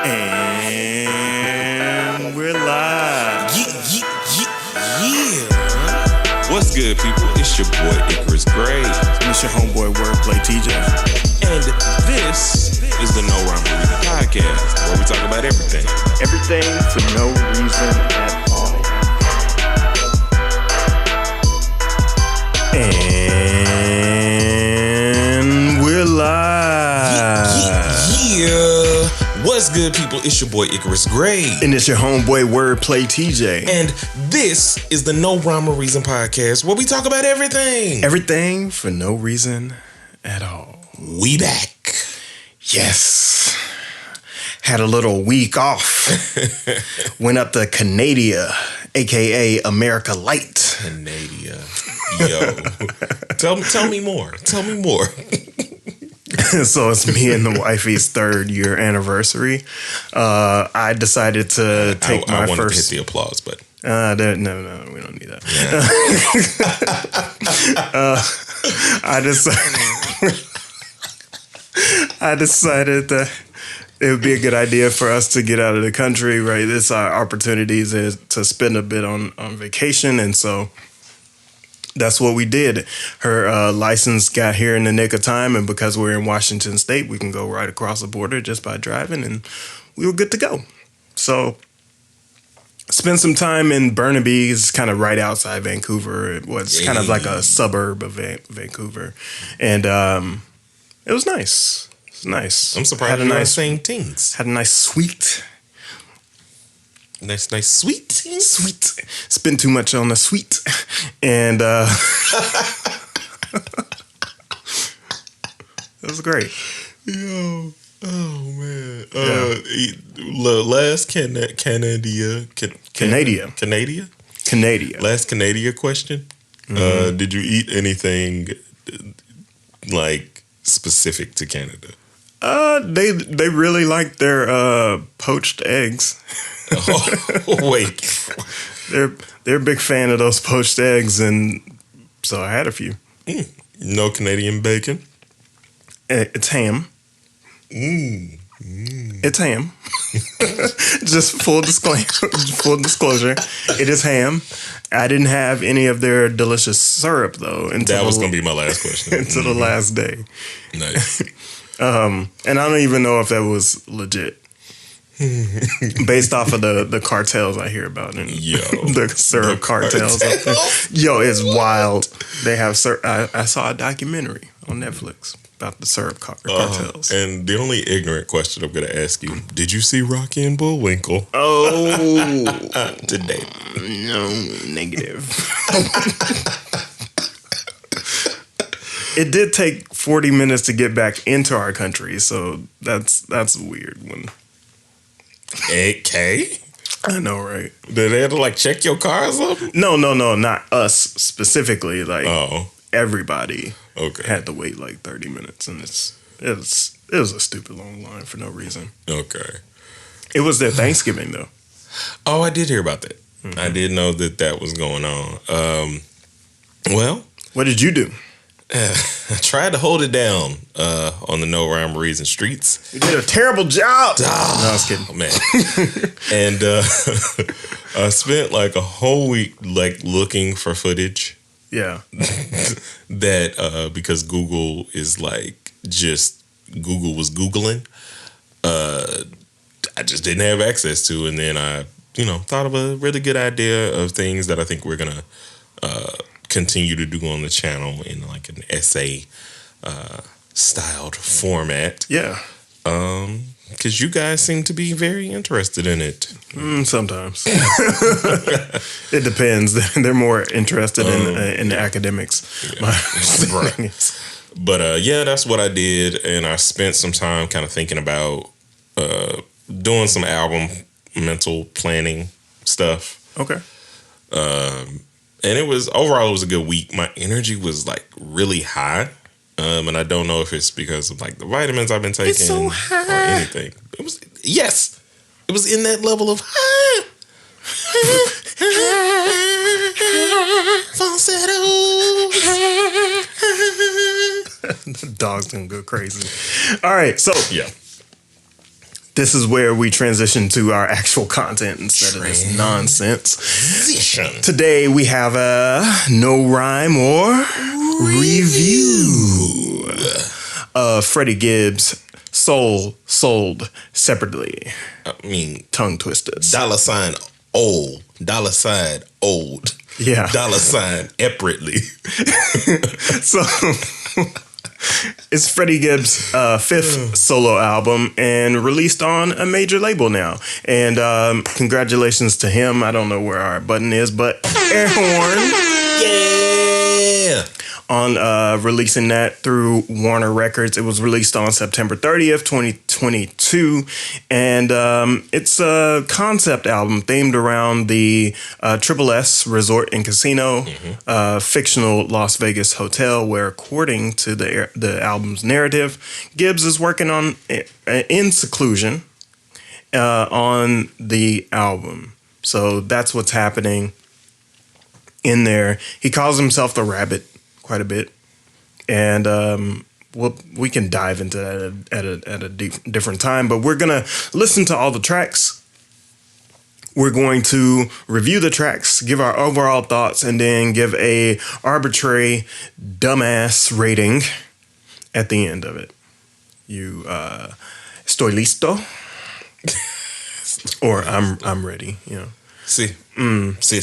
And we're live. Yeah. What's good, people? It's your boy Icarus Gray. And it's your homeboy Wordplay TJ. And this is the No Rhyme No Reason podcast, where we talk about everything. Everything for no reason at all. And we're live. Yeah. What's good, people? It's your boy Icarus Gray. And it's your homeboy Wordplay TJ. And this is the No Rhyme or Reason podcast, where we talk about everything. Everything for no reason at all. We back. Yes. Had a little week off. Went up to Canada, aka America Light. Canada. Yo. Tell me more. Tell me more. So it's me and the wifey's 3rd year anniversary. I decided to take my I wanted first. to hit the applause, but No, we don't need that. Yeah. I decided that it would be a good idea for us to get out of the country. Right, this our opportunities is to spend a bit on vacation, and so that's what we did. Her license got here in the nick of time, and because we're in Washington State, we can go right across the border just by driving, and we were good to go. So spent some time in Burnaby. It's kind of right outside Vancouver. It was kind of like a suburb of Vancouver, and it was nice. It was nice. I'm surprised you guys saying things. Had a nice sweet. Nice sweet. Sweet. Spent too much on the sweet. And it was great. Yo. Oh, man. Last Canada. Last Canada question. Mm-hmm. Did you eat anything like specific to Canada? They really like their poached eggs. Oh, wait. They're a big fan of those poached eggs, and so I had a few. No Canadian bacon? It's ham. It's ham. Just full disclosure, it is ham. I didn't have any of their delicious syrup though. That was going to be my last question. Until the last day. Nice. And I don't even know if that was legit. Based off of the cartels I hear about and the syrup cartels. Yo, it's wild. They have I saw a documentary on Netflix about the syrup cartels. And the only ignorant question I'm going to ask you, did you see Rocky and Bullwinkle? Oh. Today. No, negative. It did take 40 minutes to get back into our country, so that's a weird one. AK? I know, right? Did they have to check your car or something? No, not us specifically. Everybody had to wait 30 minutes, and it was a stupid long line for no reason. Okay. It was their Thanksgiving though. Oh, I did hear about that. Mm-hmm. I did know that was going on. Well, what did you do? I tried to hold it down on the No Rhyme or Reason streets. You did a terrible job. No, I was kidding. Man. And I spent a whole week looking for footage. Yeah. That because Google is Google was Googling. I just didn't have access to, and then I thought of a really good idea of things that I think we're gonna continue to do on the channel in an essay styled format. Yeah. Because you guys seem to be very interested in it. Sometimes. It depends. They're more interested in the academics. Yeah. Right. But that's what I did, and I spent some time kind of thinking about doing some album mental planning stuff. Okay. And it was a good week. My energy was really high. And I don't know if it's because of the vitamins I've been taking it's so high. Or anything. It was in that level of high. The dog's gonna go crazy. All right, so yeah. this is where we transition to our actual content instead of this nonsense. Today we have a no rhyme or review of Freddie Gibbs' Soul Sold Separately. I mean, Tongue twisters. $ old. Old. Yeah. $ eparately. So it's Freddie Gibbs' fifth solo album and released on a major label now. And congratulations to him. I don't know where our button is, but air horn. Yeah. On releasing that through Warner Records. It was released on September 30th, 2022. And it's a concept album themed around the Triple S Resort and Casino, fictional Las Vegas hotel, where, according to the album's narrative, Gibbs is working on in seclusion on the album. So that's what's happening in there. He calls himself the Rabbit quite a bit, and we can dive into that at a different time. But we're gonna listen to all the tracks. We're going to review the tracks, give our overall thoughts, and then give a arbitrary dumbass rating at the end of it. You estoy listo, or I'm ready. You know. Sí. Sí.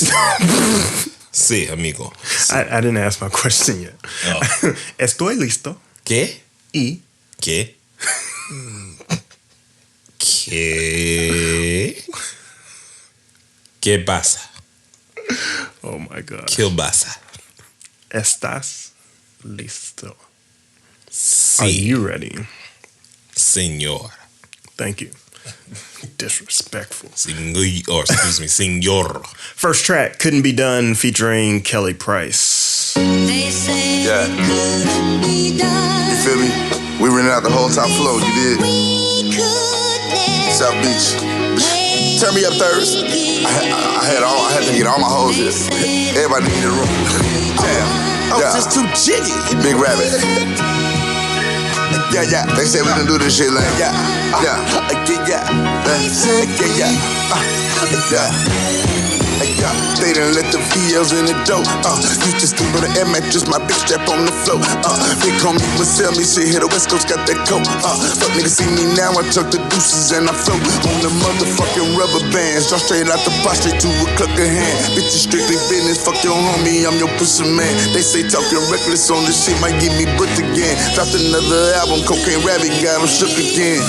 Sí, amigo. Sí. I didn't ask my question yet. Oh. Estoy listo. ¿Qué? Y. ¿Qué? ¿Qué? ¿Qué pasa? Oh my God. ¿Qué pasa? Estás listo. Sí. Are you ready? Señor. Thank you. Disrespectful. Señor. First track, Couldn't Be Done, featuring Kelly Price. Yeah. You feel me? We rented out the whole top floor, you did? South Beach. Turn me up Thursday. I had to get all my hoes here. Everybody needed a room. Damn. I was just too jiggy. Big Rabbit. Yeah. They said we can do this shit like yeah. They done let the VLs in the dope. You just a little air mattress, my bitch strap on the floor. They call me when sell me shit, here the West Coast got that coat. Fuck niggas see me now, I tuck the deuces and I float on the motherfucking rubber bands. Draw straight out the pot, straight to a cluck of hand. Bitches strictly business, fuck your homie, I'm your pussy man. They say talking reckless on this shit might get me booked again. Dropped another album, Cocaine Rabbit, got him shook again.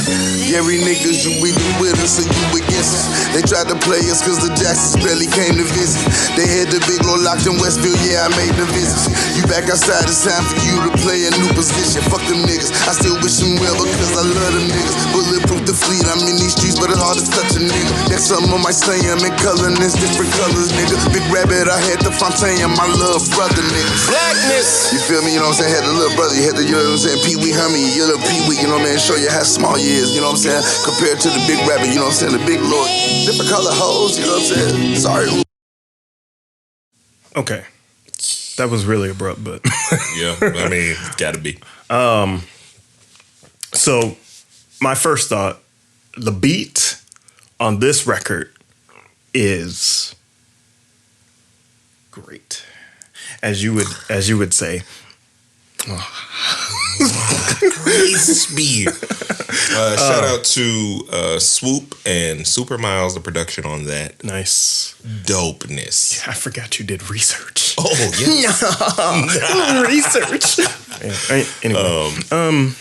Gary niggas, you either with us or you against us. They tried to play us cause the Jacksons barely came to visit. They had the big old locked in Westville, yeah, I made the visit. You back outside, it's time for you to play a new position. Fuck them niggas, I still wish them well because I love them niggas. Bulletproof the fleet, I'm in these streets, but it's hard to touch a nigga. Next something on my say, I'm in color and it's different colors, nigga. Big Rabbit, I had the Fontaine, my little brother, nigga. Blackness. You feel me, you know what I'm saying? Had the little brother, you had the, you know what I'm saying? Pee Wee Hummy, your little Pee Wee, you know what I'm saying? Show you how small you is, you know what I'm saying? Compared to the Big Rabbit, you know what I'm saying? The Big Lord. Different color hoes, you know what I'm saying? Sorry. Okay. That was really abrupt, but Yeah, I mean, it's gotta be. so my first thought, the beat on this record is great. As you would say. Crazy speed. Shout out to Swoop and Super Miles, the production on that. Nice. Dopeness. I forgot you did research. Oh, yeah. Research. Yeah, anyway.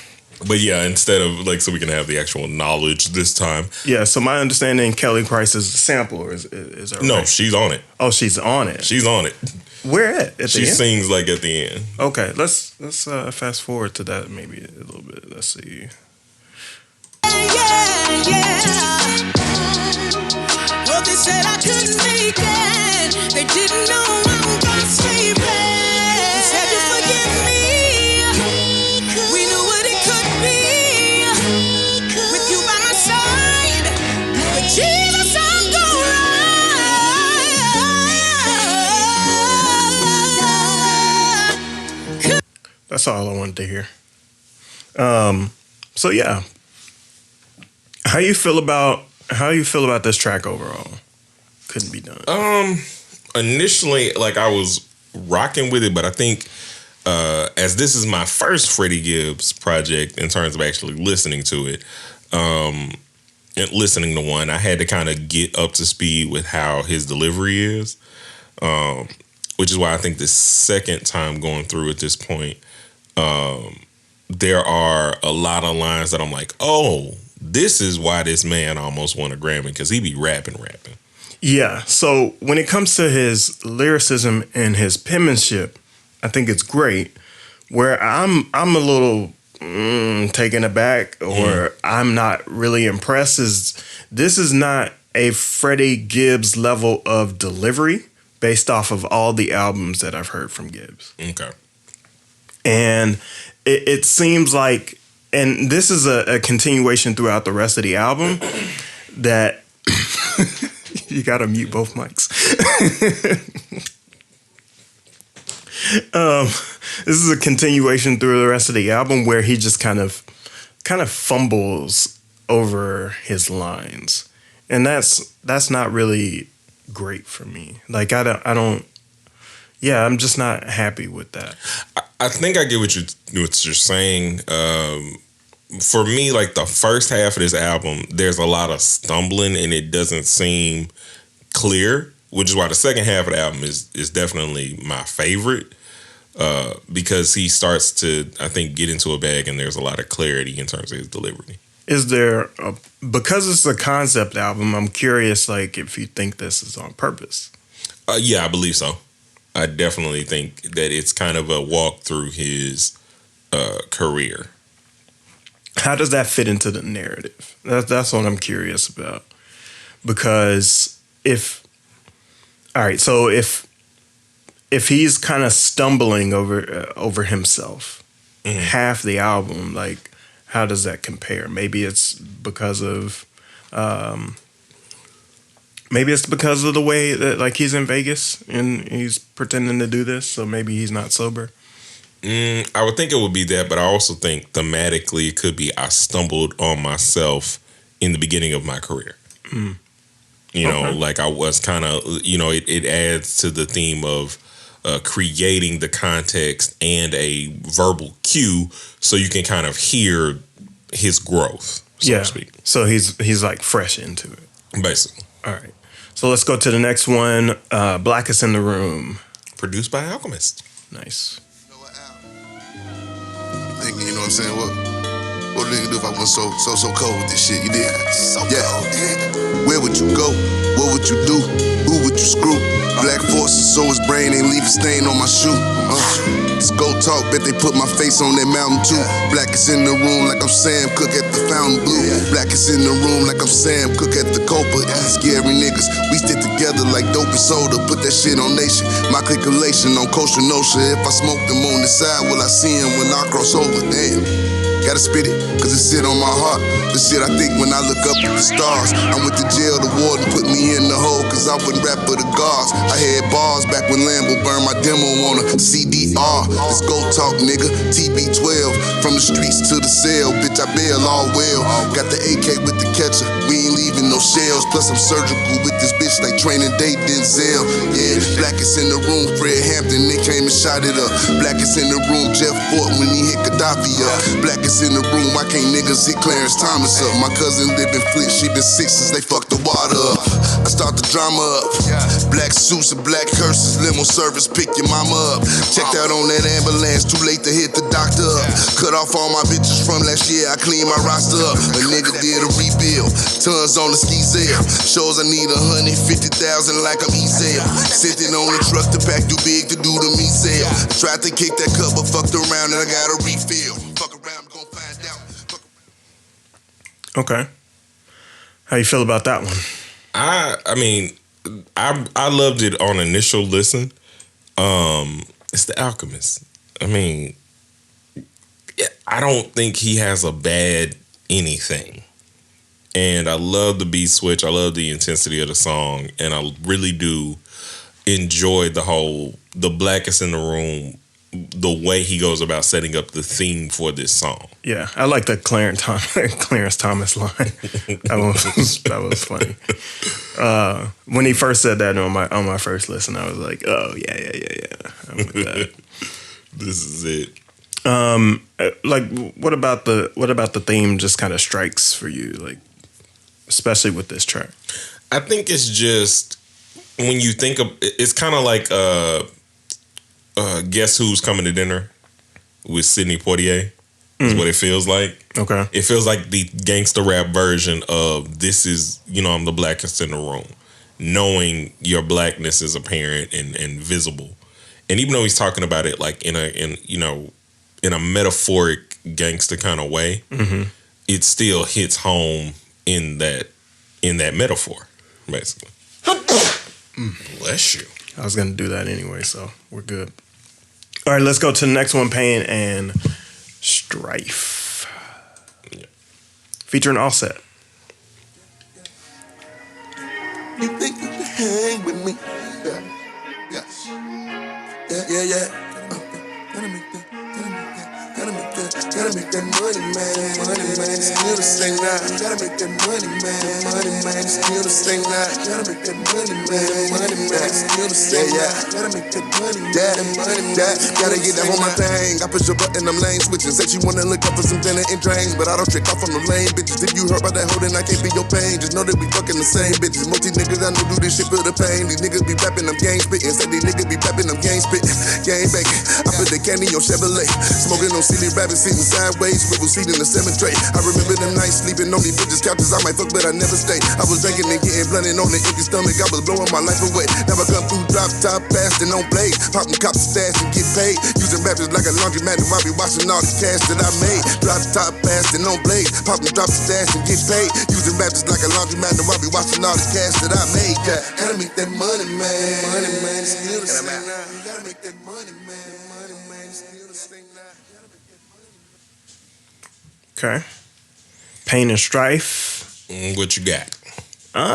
But yeah, instead of like, so we can have the actual knowledge this time. Yeah, so my understanding, Kelly Price is a sampler. Is that No, right? she's on it. Oh, she's on it. She's on it. Where at the She end? sings like at the end. Okay, let's fast forward to that maybe a little bit. Let's see. Yeah. Well, they said I couldn't make it. They didn't know I'm gonna stay back. They said to forgive me. We knew what it could be with you by my side. But Jesus, I'm gonna ride. That's all I wanted to hear. So yeah, How you feel about this track overall? Couldn't be done. Initially, like I was rocking with it, but I think as this is my first Freddie Gibbs project in terms of actually listening to it, and listening to one, I had to kind of get up to speed with how his delivery is, which is why I think the second time going through at this point, there are a lot of lines that I'm like, oh, this is why this man almost won a Grammy, because he be rapping. Yeah. So when it comes to his lyricism and his penmanship, I think it's great. Where I'm a little taken aback, or I'm not really impressed, is this is not a Freddie Gibbs level of delivery based off of all the albums that I've heard from Gibbs. Okay. And it seems like, and this is a continuation throughout the rest of the album, that you gotta mute both mics. This is a continuation through the rest of the album where he just kind of fumbles over his lines, and that's not really great for me. Like I don't. Yeah, I'm just not happy with that. I think I get what you're saying. For me, like the first half of this album, there's a lot of stumbling and it doesn't seem clear, which is why the second half of the album is definitely my favorite, because he starts to, I think, get into a bag and there's a lot of clarity in terms of his delivery. Is there because it's a concept album, I'm curious, like, if you think this is on purpose? Yeah, I believe so. I definitely think that it's kind of a walk through his career. How does that fit into the narrative? That's what I'm curious about. Because if he's kind of stumbling over himself, half the album, like, how does that compare? Maybe it's because of the way that, like, he's in Vegas and he's pretending to do this, so maybe he's not sober. I would think it would be that, but I also think thematically it could be I stumbled on myself in the beginning of my career. You know, like I was kind of, it adds to the theme of creating the context and a verbal cue so you can kind of hear his growth, so to speak. So he's like fresh into it. Basically. All right. So let's go to the next one. Blackest in the Room. Produced by Alchemist. Nice. Thinking, you know what I'm saying? What would a nigga do if I wasn't so cold with this shit? You did? So cold. Where would you go? What would you do? Who would you screw? Black forces, so his brain ain't leave a stain on my shoe. Let's go talk, bet they put my face on that mountain too. Blackest in the room like I'm Sam Cooke at the Fountain Blue. Blackest in the room like I'm Sam Cooke at the Copa. Scary niggas, we stick together like dope and soda. Put that shit on nation. My calculation on kosher nosha. If I smoke them on the side, will I see him when I cross over? Damn. Gotta spit it, cause it sit on my heart. The shit I think when I look up at the stars. I went to jail, the warden put me in the hole, cause I wouldn't rap for the guards. I had bars back when Lambo burned my demo on a CDR. Let's go talk, nigga. TB12, from the streets to the cell. Bitch, I bail all well. Got the AK with the catcher, we ain't leaving no shells. Plus I'm surgical with this bitch like training day Denzel. Yeah, blackest in the room, Fred Hampton, they came and shot it up. Blackest in the room, Jeff Fort when he hit Gaddafi up. Blackest in the room, why can't niggas hit Clarence Thomas up? My cousin live in Flint, she been sick since they fucked the water up. I start the drama up. Black suits and black curses, limo service, pick your mama up. Checked out on that ambulance, too late to hit the doctor up. Cut off all my bitches from last year, I cleaned my roster up. A nigga did a rebuild, tons on the ski sale. Shows I need 150,000 like I'm E-sale. Sent it on the truck, the pack too big to do the me sale. Tried to kick that cup, but fucked around and I got a refill. Fuck around, gon' find out. Okay. How you feel about that one? I mean, I loved it on initial listen. It's The Alchemist. I mean, I don't think he has a bad anything. And I love the beat switch. I love the intensity of the song. And I really do enjoy the blackest in the room the way he goes about setting up the theme for this song. Yeah, I like the Clarence Thomas line. That was funny. When he first said that on my first listen, I was like, oh yeah. I'm with that. This is it. Like, what about the theme just kind of strikes for you, like, especially with this track? I think it's just when you think of it's kind of like Guess Who's Coming to Dinner with Sidney Poitier is what it feels like. Okay. It feels like the gangster rap version of this is, I'm the blackest in the room. Knowing your blackness is apparent and visible. And even though he's talking about it like in a metaphoric gangster kind of way, it still hits home in that metaphor, basically. Bless you. I was gonna do that anyway, so we're good. All right, let's go to the next one, Pain and Strife. Yeah. Featuring Offset. You think you can hang with me? Yeah. Gotta make that money, man. Still the same now. Gotta make that money, man. Still the same now. Gotta make that money, man. Still the same now. Gotta make that money, money. Gotta get that on my thing. I push a button, I'm lane switching. Said you wanna look up for some dinner and drains, but I don't trick off on the lane bitches. If you heard about that hoe, then I can't be your pain. Just know that we fucking the same bitches. Most these niggas I know do this shit for the pain. These niggas be rapping, I'm gang spitting. Said these niggas be rapping, I'm gang spitting. Gang banging. I put the candy on Chevrolet. Smoking on silly rabbit, sitting sideways, swivel seat in the cemetery. I remember them nights sleeping on these bitches' couches. I might fuck, but I never stay. I was drinking and getting blunted on the empty stomach. I was blowing my life away. Now I come through drop top fast and on blade. Popping cops stash and get paid. Using rappers like a laundromat while I be washing all the cash that I made. Drop top fast and on blade. Popping drop stash and get paid. Using rappers like a laundromat while I be washing all the cash that I made. Gotta make that money, man. Still the same now. Gotta make that money, man. Still the same now. Okay. Pain and Strife. What you got? I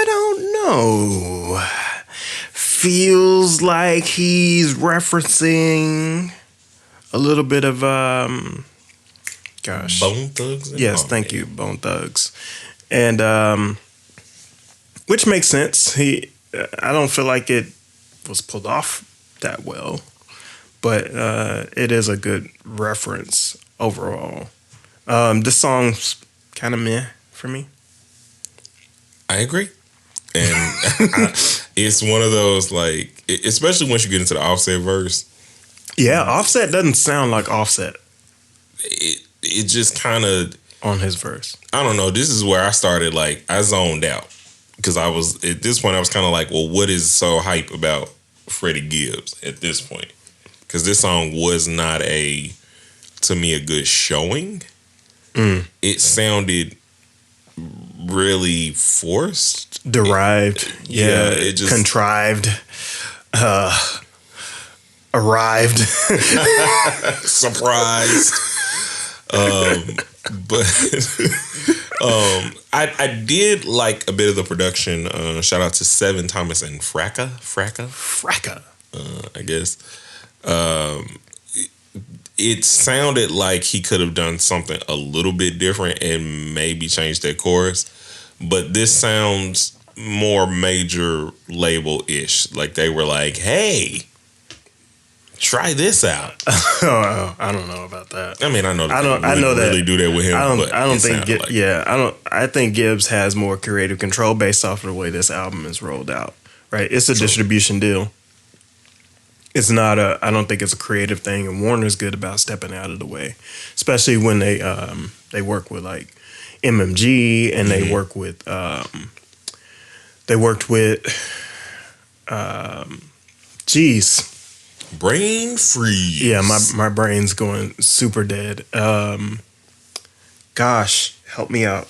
don't know. Feels like he's referencing a little bit of Bone Thugs? Yes, thank you, Bone Thugs. And which makes sense. I don't feel like it was pulled off that well. But it is a good reference overall. This song's kind of meh for me. I agree. And it's one of those, like, especially once you get into the Offset verse. Yeah, Offset doesn't sound like Offset. It just kind of... On his verse. I don't know. This is where I started, like, I zoned out. Because at this point, I was kind of like, well, what is so hype about Freddie Gibbs at this point? Because this song was not to me, a good showing. It sounded really forced. Derived. Yeah. It just... Contrived. Arrived. Surprised. But I did like a bit of the production. Shout out to Seven Thomas and Fracka. I guess. It sounded like he could have done something a little bit different and maybe changed that chorus, but this sounds more major label-ish. Like they were like, "Hey, try this out." I don't know about that. I mean, I know. I know that really do that with him. I think Gibbs has more creative control based off of the way this album is rolled out. Right, it's a distribution deal. It's not I don't think it's a creative thing, and Warner's good about stepping out of the way, especially when they work with like MMG and they work with Brain freeze. Yeah, my brain's going super dead. Gosh, help me out.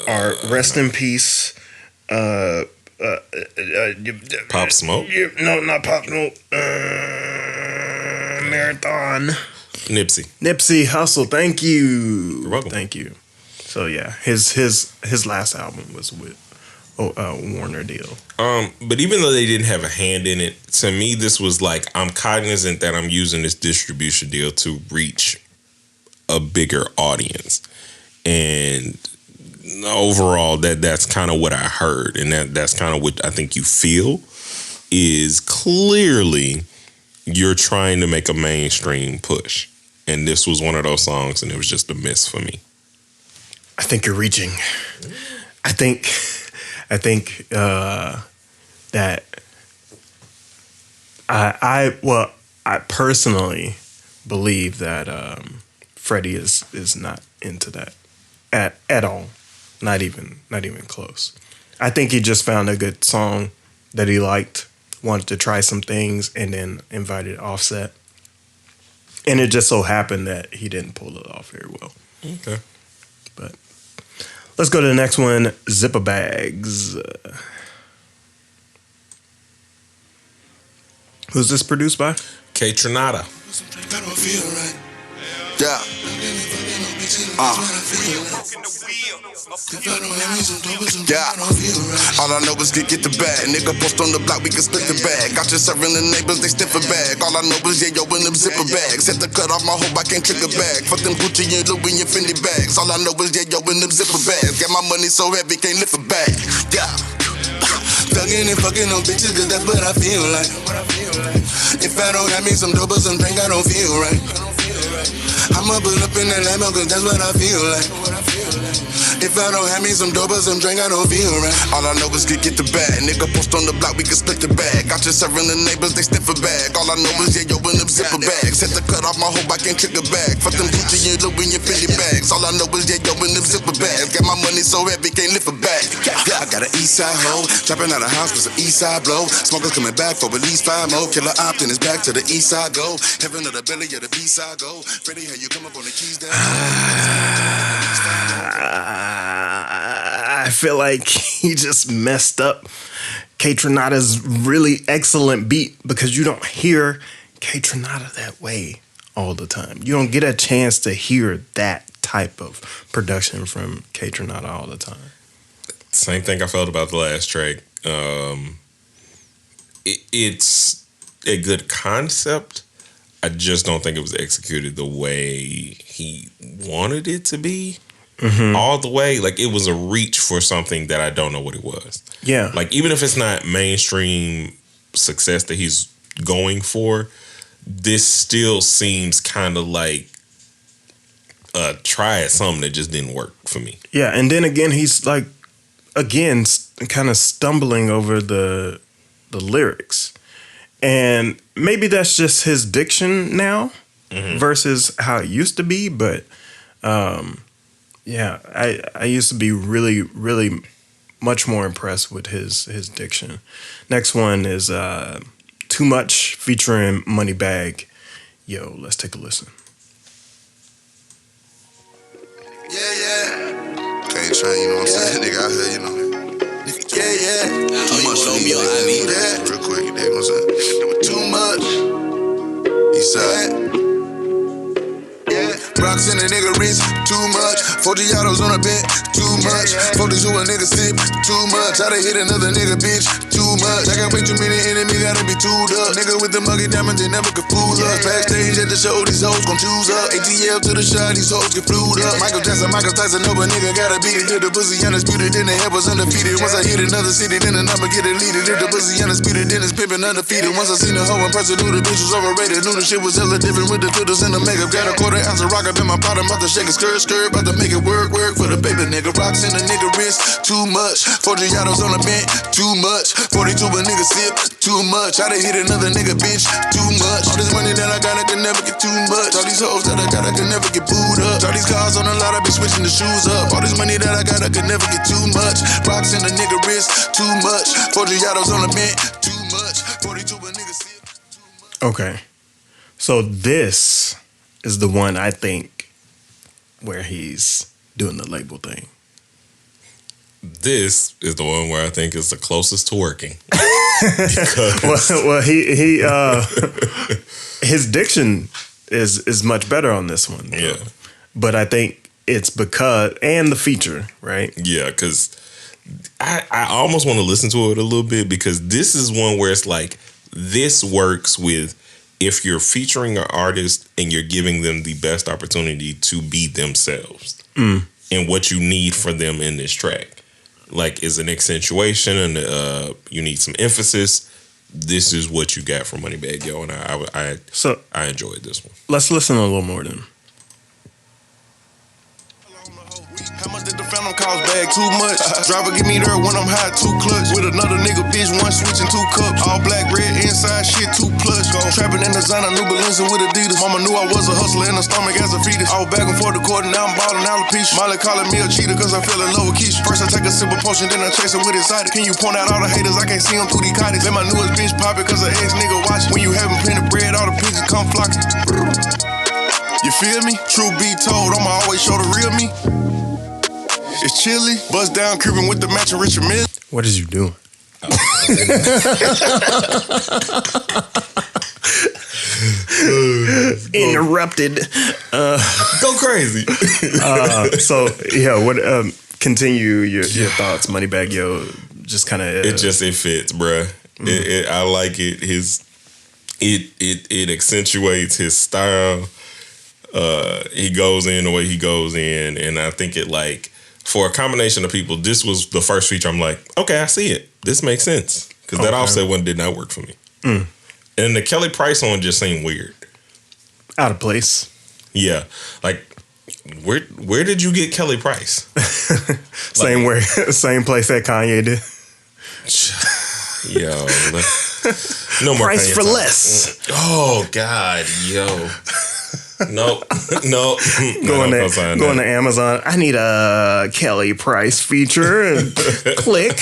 Our rest in peace. Pop Smoke? No, not Pop Smoke. Marathon. Nipsey Hussle. Thank you. You're welcome. Thank you. So yeah, his last album was with Warner deal. But even though they didn't have a hand in it, to me, this was like, I'm cognizant that I'm using this distribution deal to reach a bigger audience. And overall, that's kind of what I heard. And that's kind of what I think you feel is clearly you're trying to make a mainstream push. And this was one of those songs, and it was just a miss for me. I think you're reaching. I think that I personally believe that Freddie is not into that at all. Not even close. I think he just found a good song that he liked, wanted to try some things, and then invited Offset. And it just so happened that he didn't pull it off very well. Okay. But let's go to the next one, Zipper Bags. Who's this produced by? K Tronada. Yeah. Yeah. All I know is get the bag. Nigga post on the block, we can split the bag. Got you serving the neighbors, they sniff a bag. All I know is yo in them zipper bags. Set the cut off my hope, I can't trick a bag. Fuck them Gucci and Louis and Fendi bags. All I know is yo in them zipper bags. Got my money so heavy, can't lift a bag. Yeah. Thuggin' and fucking on bitches, cause that's what I feel like. If I don't have me some dope or some drink, I don't feel right. I'ma pull up in that Lambo, cause that's what I feel like. If I don't have me some dope or some drink, I don't feel right. All I know is get the bag. Nigga post on the block, we can split the bag. Got you serving the neighbors, they sniff a bag. All I know is yo in them zipper bags. Set the cut off my hope, I can't trick a bag. Fuck them Gucci and Louis and Fendi bags. All I know is yo in them zipper bags. Got my money so heavy, can't lift a bag. I got an east side hoe, dropping out of house with some east side blow. Smokers coming back for at least 5 more. Killer Optin is back to the east side go. Heaven of the belly of the B-side go. Freddie, how you come up on the keys down? I feel like he just messed up K Tronada's really excellent beat because you don't hear K Tronada that way all the time. You don't get a chance to hear that type of production from K Tronada all the time. Same thing I felt about the last track. It's a good concept. I just don't think it was executed the way he wanted it to be. Mm-hmm. All the way. Like, it was a reach for something that I don't know what it was. Yeah. Like, even if it's not mainstream success that he's going for, this still seems kind of like a try at something that just didn't work for me. Yeah, and then again, he's like, kind of stumbling over the lyrics. And maybe that's just his diction now versus how it used to be. But yeah, I used to be really, really much more impressed with his diction. Next one is Too Much featuring Moneybagg. Yo, let's take a listen. Yeah. Can't try, you know what I'm saying? Nigga out here, you know. Yeah. Too much for me, nigga. Real quick, you dig what I'm saying? Too much. Eastside. Yeah. Rocks in a nigga wrist, too much. 40 autos on a bed, too much. 40 to a nigga sip, too much. I done hit another nigga, bitch, too much. I got way too many enemies, gotta be tuned up. Nigga with the muggy diamonds, they never could fool us. Backstage at the show, these hoes gon' choose up. ATL to the shot, these hoes get flued up. Michael Jackson, Michael Tyson, no, but nigga gotta beat it. Till the pussy undisputed, then the head was undefeated. Once I hit another city, then the number get deleted. If the pussy undisputed, then it's pimpin' undefeated. Once I seen the hoe in person, knew the bitch was overrated. Knew the shit was hella different with the filters and the makeup. Got a quarter ounce of rock up in my pot, I'm about to shake a skirt, about to make it work for the paper, nigga. Rocks in a nigga wrist, too much. 40 autos on the bench, too much. 42 a nigga sip, too much. I done hit another nigga, bitch, too much. All this money that I got, I can never get too much. All these hoes that I got, I can never get booed up. All these cars on the lot, I been switching the shoes up. All this money that I got, I can never get too much. Rocks in a nigga wrist, too much. 40 autos on the bench, too much. 42 a nigga sip, too much. Okay. So this is the one I think where he's doing the label thing. This is the one where I think is the closest to working. well, he his diction is much better on this one. Yeah. But I think it's because, and the feature, right? Yeah, because I almost want to listen to it a little bit because this is one where it's like this works with if you're featuring an artist and you're giving them the best opportunity to be themselves and what you need for them in this track. Like is an accentuation and you need some emphasis. This is what you got from Moneybagg Yo, and I enjoyed this one. Let's listen a little more then. How much did the phantom cost bag? Too much. Driver give me there when I'm high, 2 clutch. With another nigga, bitch, 1 switch and 2 cups. All black, red, inside shit, 2 plush. Go trapping in designer, new Balenciaga with Adidas. Mama knew I was a hustler in the stomach as a fetus. I was back and forth the court and now I'm ballin' alopecia. Molly calling me a cheater cause I fell in love with Keisha. First I take a sip of potion, then I chase her with excited. Can you point out all the haters? I can't see them through these cottage. Let my newest bitch pop it cause her ex nigga watch it. When you having plenty bread, all the pigeons come flocking. You feel me? True be told, I'ma always show the real me. It's chilly, bust down cribbing with the matching Richard Mille. What is you doing? Interrupted. Go crazy. So yeah, what? Continue your thoughts, Moneybagg Yo. Just kind of. It fits, bruh. I like it. It accentuates his style. He goes in the way he goes in, and I think it like. For a combination of people, this was the first feature. I'm like, okay, I see it. This makes sense because that Offset one did not work for me. And the Kelly Price one just seemed weird, out of place. Yeah, like where did you get Kelly Price? Same place that Kanye did. Yo, no more price Kanye for time. less. Oh God, yo. No. Going to Amazon. I need a Kelly Price feature. And click,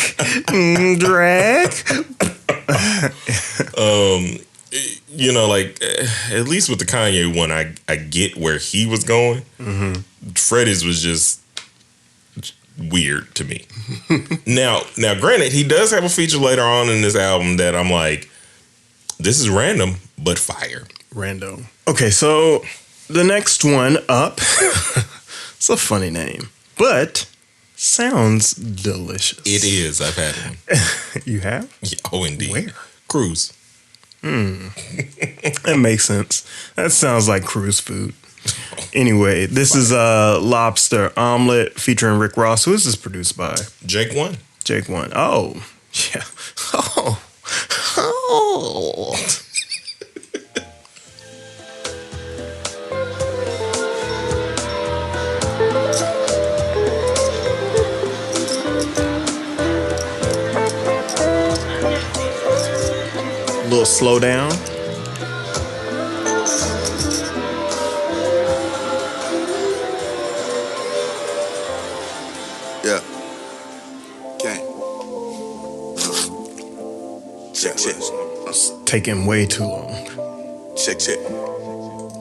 drag. You know, like at least with the Kanye one, I get where he was going. Freddie's was just weird to me. Now, granted, he does have a feature later on in this album that I'm like, this is random but fire. Rando. Okay, so. The next one up, it's a funny name, but sounds delicious. It is. I've had one. You have? Yeah, oh, indeed. Where? Cruise. That makes sense. That sounds like cruise food. Anyway, this is a lobster omelet featuring Rick Ross. Who is this produced by? Jake One. Jake One. Oh, yeah. Oh. Little slow down. Yeah. Okay. Check. It's taking way too long. Check.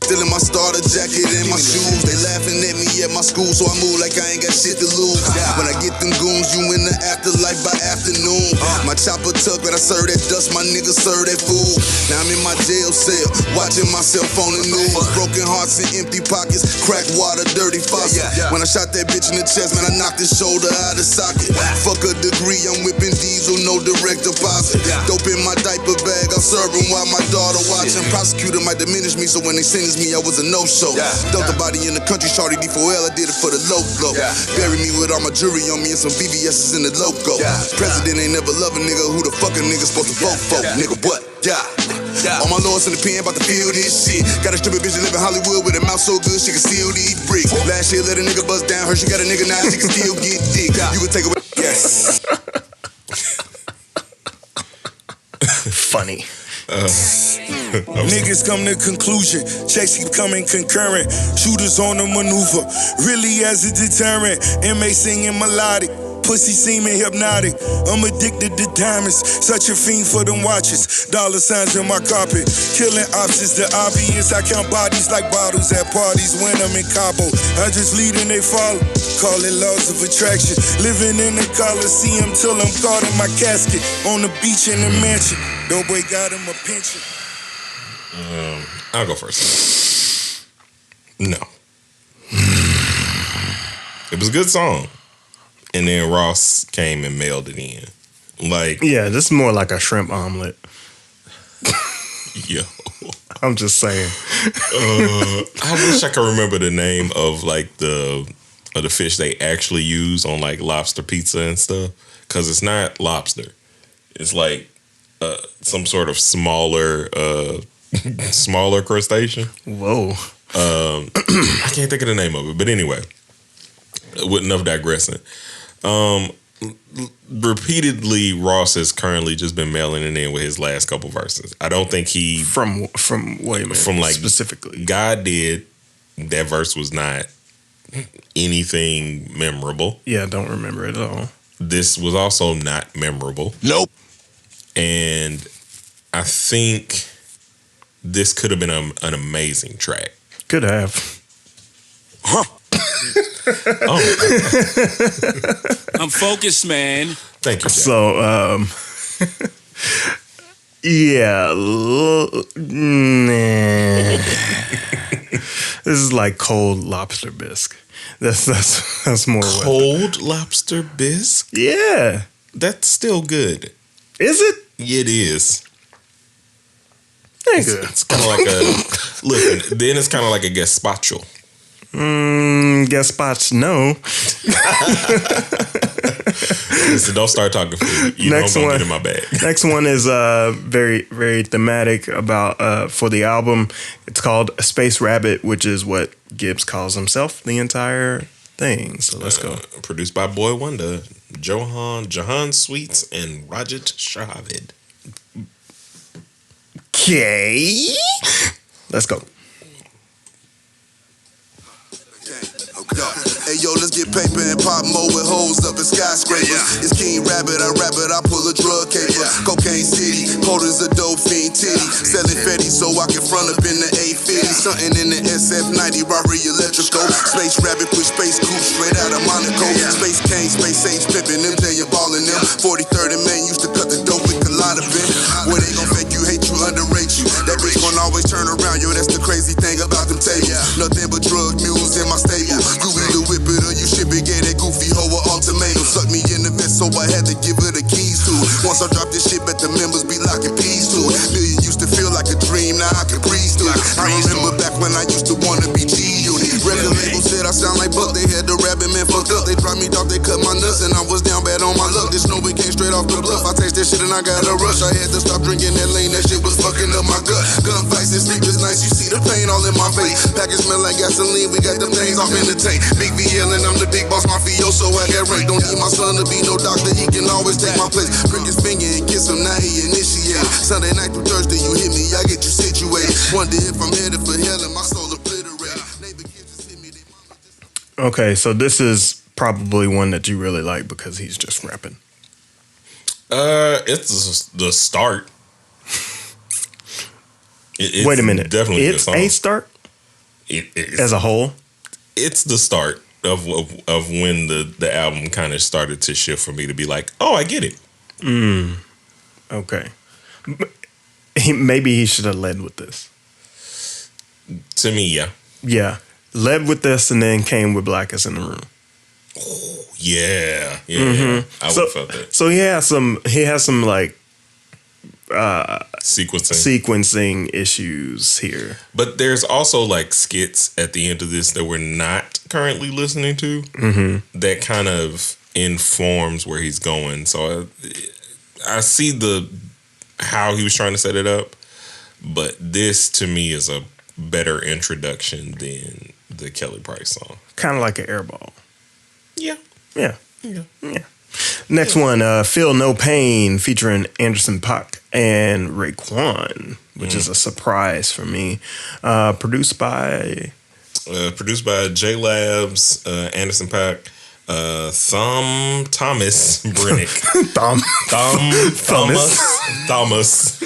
Still in my starter jacket and my shoes. They laughing at me at my school, so I move like I ain't got shit to lose. When I get them goons, you in the afterlife by afternoon. My chopper tuck, but I serve that dust, my niggas serve that food. Now I'm in my jail cell, watching myself on the news. Broken hearts and empty pockets, cracked water, dirty faucet. When I shot that bitch in the chest, man, I knocked his shoulder out of socket. Fuck a degree, I'm whipping diesel, no direct deposit. Dope in my diaper bag, I'm serving while my daughter watching. Prosecutor might diminish me, so when they sentence me, I was a no-show. Dumped the body in the country, shorty D4L, I did it for the low-glow. Bury me with all my jewelry on me and some BBS's in the logo. President ain't never love a nigga, who the fuck a nigga supposed to vote for? Nigga, what? All my lords in the pen, about to feel this shit. Got a stupid bitch that live in Hollywood with a mouth so good she can steal these bricks. Last year let a nigga bust down her, she got a nigga now, she can still get dick. You would take away, yes. Funny. Niggas come to conclusion, checks keep coming concurrent. Shooters on the maneuver, really as a deterrent. MA singing melodic, pussy seeming hypnotic. I'm addicted to diamonds, such a fiend for them watches. Dollar signs on my carpet, killing options the obvious. I count bodies like bottles at parties when I'm in Cabo. I just lead and they follow, call it laws of attraction. Living in the Coliseum till I'm caught in my casket. On the beach in the mansion, no boy got him a pension. I'll go first. No. It was a good song. and then Ross came and mailed it in. Like, Yeah, this is more like a shrimp omelet. yo, I'm just saying. I wish I could remember the name of like the fish they actually use on like lobster pizza and stuff, because it's not lobster. It's like some sort of smaller crustacean. Whoa. I can't think of the name of it, but anyway, with enough digressing. Repeatedly, Ross has currently just been mailing it in with his last couple verses. I don't think he From wait a minute. from like specifically. God did. That verse was not anything memorable. Yeah, I don't remember it at all. This was also not memorable. Nope. And I think this could have been an amazing track. Could have. Oh, I'm focused, man. thank you, Jack. So, yeah. Nah. This is like cold lobster bisque. That's more what. Cold lobster bisque? Yeah. That's still good. Is it? It is. Nigga. It's kind of like a listen. Then it's kind of like a gazpacho. Gazpacho, no. Listen, don't start talking food. You Next know I'm gonna one. get in my bag. Next one is very, very thematic about for the album. It's called Space Rabbit, which is what Gibbs calls himself the entire thing. So let's go. Produced by Boy Wonder, Jahan Sweets, and Rajat Shahavid. Okay. Let's go. Hey yo, let's get paper and pop mo with holes up in skyscrapers. It's King Rabbit, I rap it, I pull a drug caper. Cocaine City, cold as a dope fiend titty. Selling Fetty so I can front up in the 850. Something in the SF90, robbery electrical. Space Rabbit, push space coupe straight out of Monaco. Space Kane, Space Age pimpin', them J and ballin' them. 40-30 man used to cut the dope with Colada-Bin. Where they gon' fake you, hate you, underrate you. That bitch gon' always turn around, yo, that's the crazy thing about them tables. Nothing but drug mules in my stable. You either whip it or you ship it, gave that goofy hoe an ultimatum. Suck me in the vest, so I had to give her the keys to it. Once I drop this shit, bet the members be locking peas to it. Million used to feel like a dream, now I can breeze through it. I remember back when I used to wanna be G-Unit. Record label said I sound like Buck, they had the rabbit man fucked up. They dropped me off, they cut my nuts, and I was down bad on my luck. This snow it came straight off the bluff. I taste that shit and I got a rush. I had to stop drinking that lean, that shit was fucking up my gut. Gunfights and sleepless nights, you see the pain all in my face. Package smell like gasoline, we got them things off in the tank. Big VL and I'm the big boss mafioso, I got rank. Don't need my son to be no doctor, he can always take my place. Prick his finger and kiss him, now he initiated. Sunday night through Thursday, you hit me, I get you situated. Wonder if I'm headed for hell and my soul obliterated. Neighbor kids just hit me, they mama just... Okay, so this is probably one that you really like because he's just rapping. It's the start. It's Wait a minute. Definitely It's a, a start it's, as a whole. it's the start of when the album kind of started to shift for me to be like, oh, I get it. Okay. Maybe he should have led with this. To me, yeah. Yeah. Led with this and then came with Blackest in the Room. Yeah. I would So- have felt that. So he has some like Sequencing. issues here. But there's also like skits at the end of this that we're not currently listening to that kind of informs where he's going. So I see how he was trying to set it up, but this to me is a better introduction than the Kelly Price song. Kind of like an airball. Yeah. Yeah. Next one, Feel No Pain, featuring Anderson .Paak and Raekwon, which is a surprise for me. Produced by J Labs, Anderson .Paak, Thomas Brennick. Thomas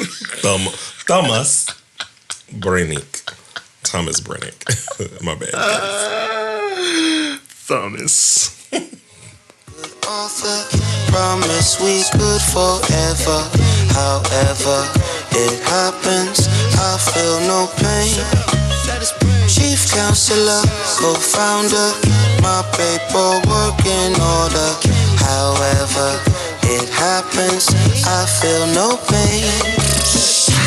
Brennick. Thomas Brennick. My bad. Thomas. Author, promise we could forever. However, it happens, I feel no pain. Chief counselor, co-founder, my paperwork in order. However it happens, I feel no pain.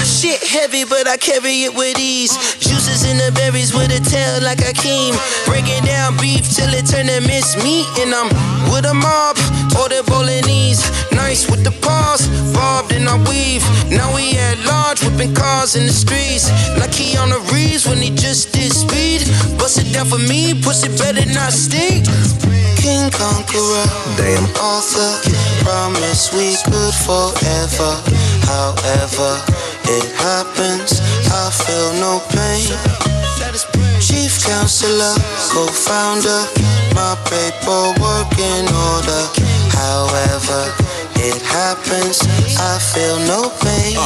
Shit heavy, but I carry it with ease. Juices in the berries with a tail like a Akeem. Breaking down beef till it turn to minced meat. And I'm with a mob, order bolognese. Nice with the paws, bobbed and I weave. Now we at large, whipping cars in the streets. Like Keanu Reeves when he just did Speed. Bust it down for me, pussy better not stink. King Conqueror, Damn. author, promise we could forever. However it happens, I feel no pain. Chief counselor, co-founder, my paperwork in order. However it happens, I feel no pain.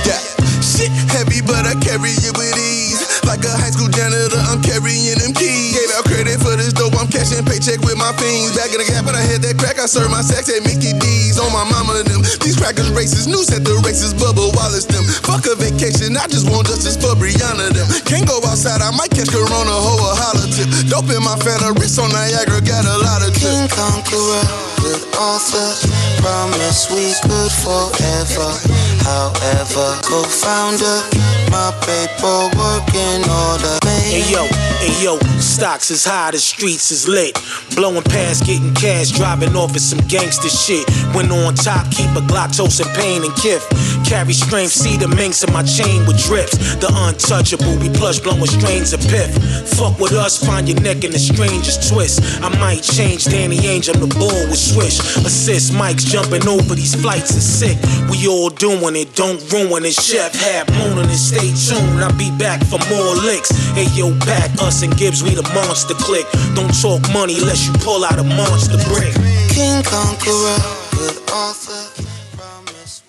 Yeah, shit heavy, but I carry it with ease. Like a high school janitor, I'm carrying them keys. Gave out credit for this dope, I'm cashing paycheck with my fiends. Back in the gap, but I had that crack, I served my sex at Mickey D's. On my mama them, these crackers racist, news at the races, Bubba Wallace them. Fuck a vacation, I just want justice for Brianna them. Can't go outside, I might catch corona, hoe a holler tip. Dope in my Fanta, wrist on Niagara, got a lot of King tip. Conqueror, good author, promise we could forever. However, co-founder, my paperwork in order. Hey yo, stocks is high, the streets is lit. Blowing past, getting cash, driving off at some gangster shit. When on top, keep a Glock, toast and pain and kiff. Carry strength, see the minks in my chain with drips. The untouchable, we plush blowing strains of piff. Fuck with us, find your neck in the strangest twist. I might change Danny Ainge, I'm the ball with swish. Assist Mike's jumping over these flights is sick. We all doing it, don't ruin it. Chef Hab mooning and stay tuned. I'll be back for more licks. Hey yo, pack us and Gibbs, we the monster click. Don't talk money unless you pull out a monster brick. King Conqueror, good author, promise.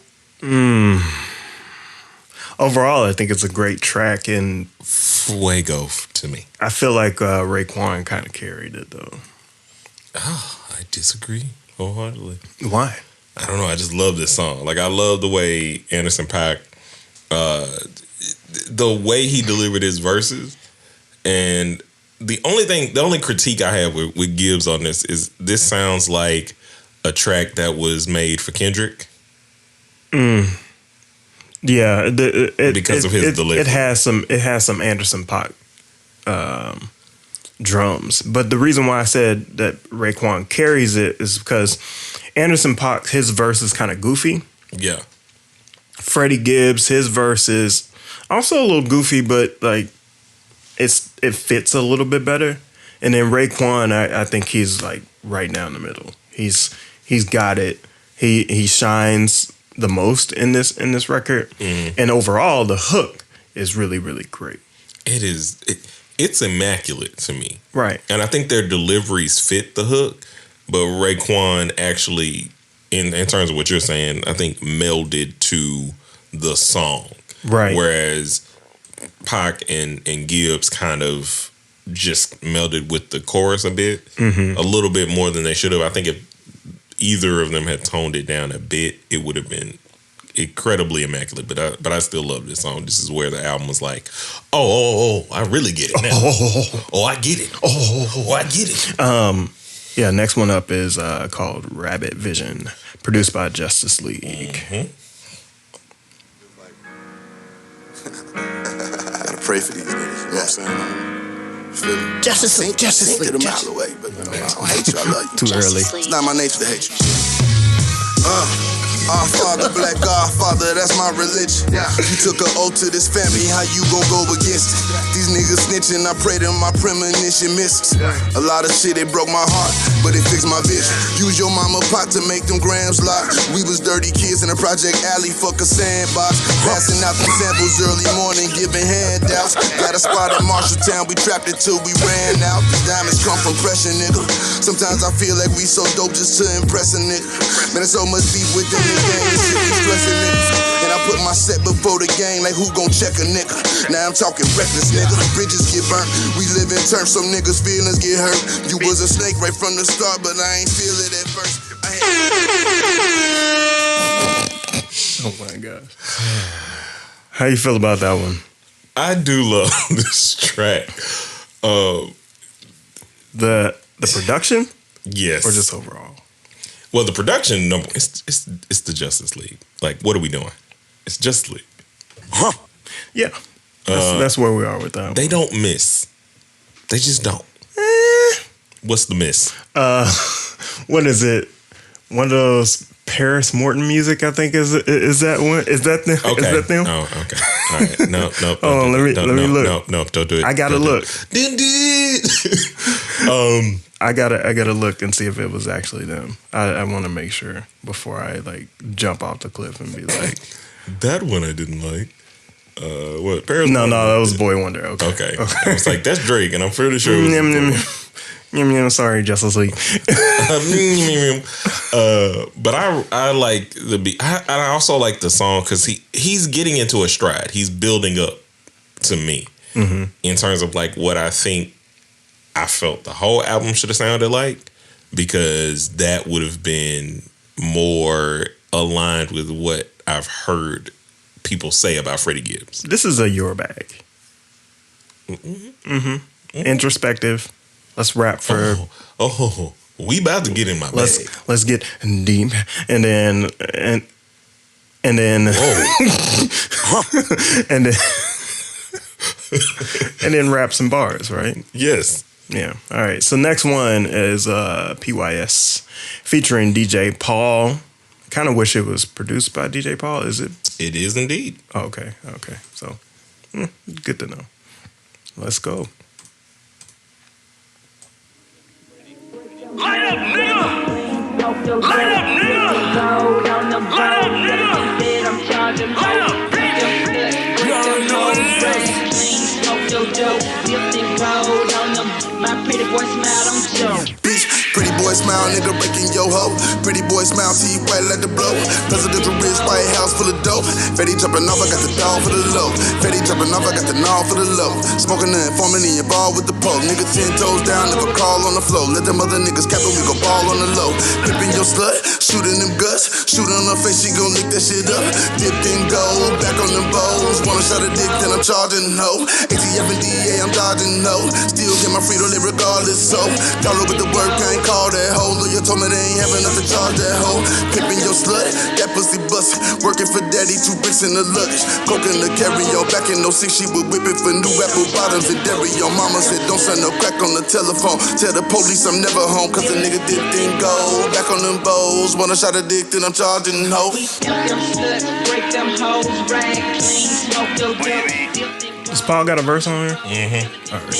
Overall, I think it's a great track, and Fuego to me. I feel like Raekwon kind of carried it though. Oh, I disagree wholeheartedly. Why? I don't know. I just love this song. Like, I love the way Anderson .Paak, the way he delivered his verses. And the only critique I have with Gibbs on this sounds like a track that was made for Kendrick. Yeah, Because of his delivery. It has some Anderson .Paak drums, but the reason why I said that Raekwon carries it is because Anderson .Paak, his verse is kind of goofy. Yeah. Freddie Gibbs, his verse is also a little goofy, but like it fits a little bit better. And then Raekwon, I think he's like right down the middle. He's got it. He shines the most in this record. Mm-hmm. And overall, the hook is really, really great. It is. It's immaculate to me. Right. And I think their deliveries fit the hook, but Raekwon actually, in terms of what you're saying, I think melded to the song. Right. Whereas Pac and Gibbs kind of just melded with the chorus a bit, a little bit more than they should have. I think if either of them had toned it down a bit, it would have been incredibly immaculate. But I still love this song. This is where the album was like, oh, I really get it now. Oh, I get it. Oh, I get it. Yeah, next one up is called Rabbit Vision, produced by Justice League. I gotta pray for these niggas, you know what I'm saying? Feel me? Justice League. Get a mile away, but I don't hate you, I love you. Too early. It's not my nature to hate you. Our Father, Black Godfather, that's my religion. You took an oath to this family, how you gon' go against it? These niggas snitching, I pray that my premonition misses. A lot of shit, it broke my heart, but it fixed my vision. Use your mama pot to make them grams lock. We was dirty kids in a project alley, fuck a sandbox. Passing out the samples early morning, giving handouts. Got a spot in Marshalltown, we trapped it till we ran out. These diamonds come from pressure, nigga. Sometimes I feel like we so dope just to impress a nigga. Man, there's so much beef with them. And I put my set before the game, like who gon' check a nigga? Now I'm talking reckless, nigga. Bridges get burnt, we live in terms, so niggas' feelings get hurt. You was a snake right from the start, but I ain't feel it at first. Oh my gosh. How you feel about that one? I do love this track. The production? Yes. Or just overall? Well, the production number it's the Justice League. Like, what are we doing? It's Justice League. Huh? Yeah. That's where we are with that. They don't miss. They just don't. What's the miss? What is it? One of those Paris Morton music, I think is that one? Is that them? Okay. Is that them? Oh, okay. All right. No. Oh, let me look. No, don't do it. I gotta look. I gotta look and see if it was actually them. I want to make sure before I like jump off the cliff and be like, that one I didn't like. What? Paris no, Morton? That was Boy Wonder. Okay. I was like, that's Drake, and I'm pretty sure. It was sorry, Justice League. But I like the beat. I also like the song because he's getting into a stride. He's building up to me in terms of like what I think I felt the whole album should have sounded like, because that would have been more aligned with what I've heard people say about Freddie Gibbs. This is a your bag. Introspective. Let's rap for. Oh, we about to get in my bag. Let's get deep, and then and then rap some bars, right? Yes. Yeah. All right. So next one is PYS featuring DJ Paul. Kind of wish it was produced by DJ Paul. Is it? It is indeed. Oh, okay. So good to know. Let's go. Light up, nigga! Light up, nigga! Light up, nigga! Light up, bitch! You already know what it is. Bitch, pretty boy smile, nigga breaking your hoe. Pretty boy smile, teeth white like the blow. Presidential wrist, White House full of dope. Fetty jumping off, I got the dog for the low. Fetty jumping off, I got the gnaw for the low. Smoking the informant in your ball with the pole. Nigga 10 toes down, never call on the floor. Let them other niggas cap it, we go ball on the low. Pippin' your slut, shooting them guts. Shooting on her face, she gon' lick that shit up. Dipped in gold, back on them bowls. Wanna shot a dick, then I'm charging no. ATF and DA, I'm dodging no. Still get my freedom live regardless, so dollar with the work, I ain't call that hoe. Lawyer told me they ain't have enough to charge that hoe. Pippin' your slut, that pussy bust. Working for daddy, 2 bricks in the luggage. Coke in the carry-on, back in 06, she would whip it for new apple bottoms and dairy. Your mama said don't send no crack on the telephone. Tell the police I'm never home, cause the nigga dipped in gold. Back on them bowls, wanna shot a dick, then I'm charging hoe. Does Paul got a verse on here? Mm-hmm. All right.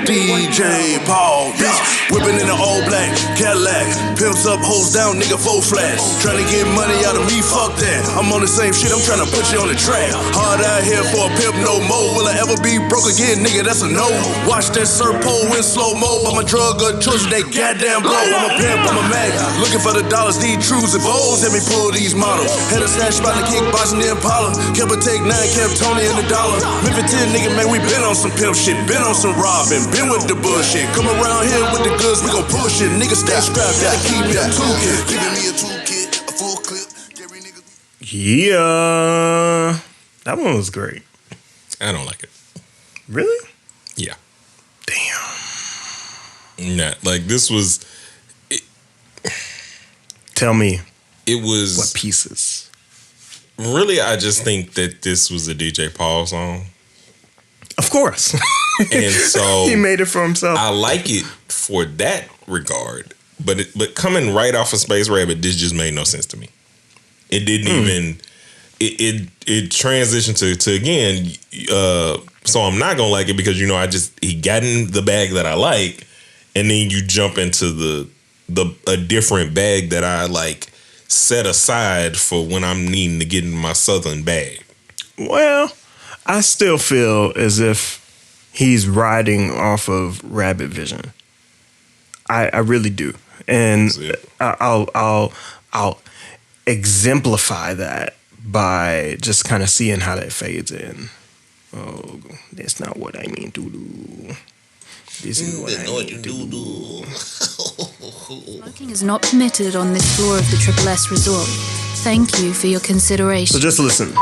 DJ Paul, bitch, whipping in an all black Cadillac. Pimps up, hoes down, nigga, 4 flats. Trying to get money out of me, fuck that. I'm on the same shit, I'm trying to put you on the track. Hard out here for a pimp, no more. Will I ever be broke again, nigga, that's a no. Watch that surf pole in slow-mo. I'm a drug of choice, they goddamn blow. I'm a pimp, I'm a mag. Looking for the dollars, these trues and bows. Let me pull these models. Had a snatch spot in the kickboxing the Impala. Kept a take 9, kept Tony in the dollar. Memphis 10, nigga, man, we been on some pimp shit. Been on some robbing, been with the bullshit. Come around here with the goods, we gon' push it. Nigga stay strapped, gotta keep me a toolkit. Giving me a toolkit, a full clip. Yeah. That one was great. I don't like it. Really? Yeah. Damn. Nah, like this was. Tell me. It was. What pieces? Really, I just think that this was a DJ Paul song. Of course. And so he made it for himself. I like it for that regard, but coming right off of Space Rabbit, this just made no sense to me. It didn't even. It transitioned to again. So I'm not gonna like it because he got in the bag that I like, and then you jump into a different bag that I like set aside for when I'm needing to get in my Southern bag. Well, I still feel as if he's riding off of Rabbit Vision. I really do, and I'll exemplify that by just kind of seeing how that fades in. Oh, that's not what I mean to do. This is what I mean to do. Smoking is not permitted on this floor of the Triple S Resort. Thank you for your consideration. So just listen.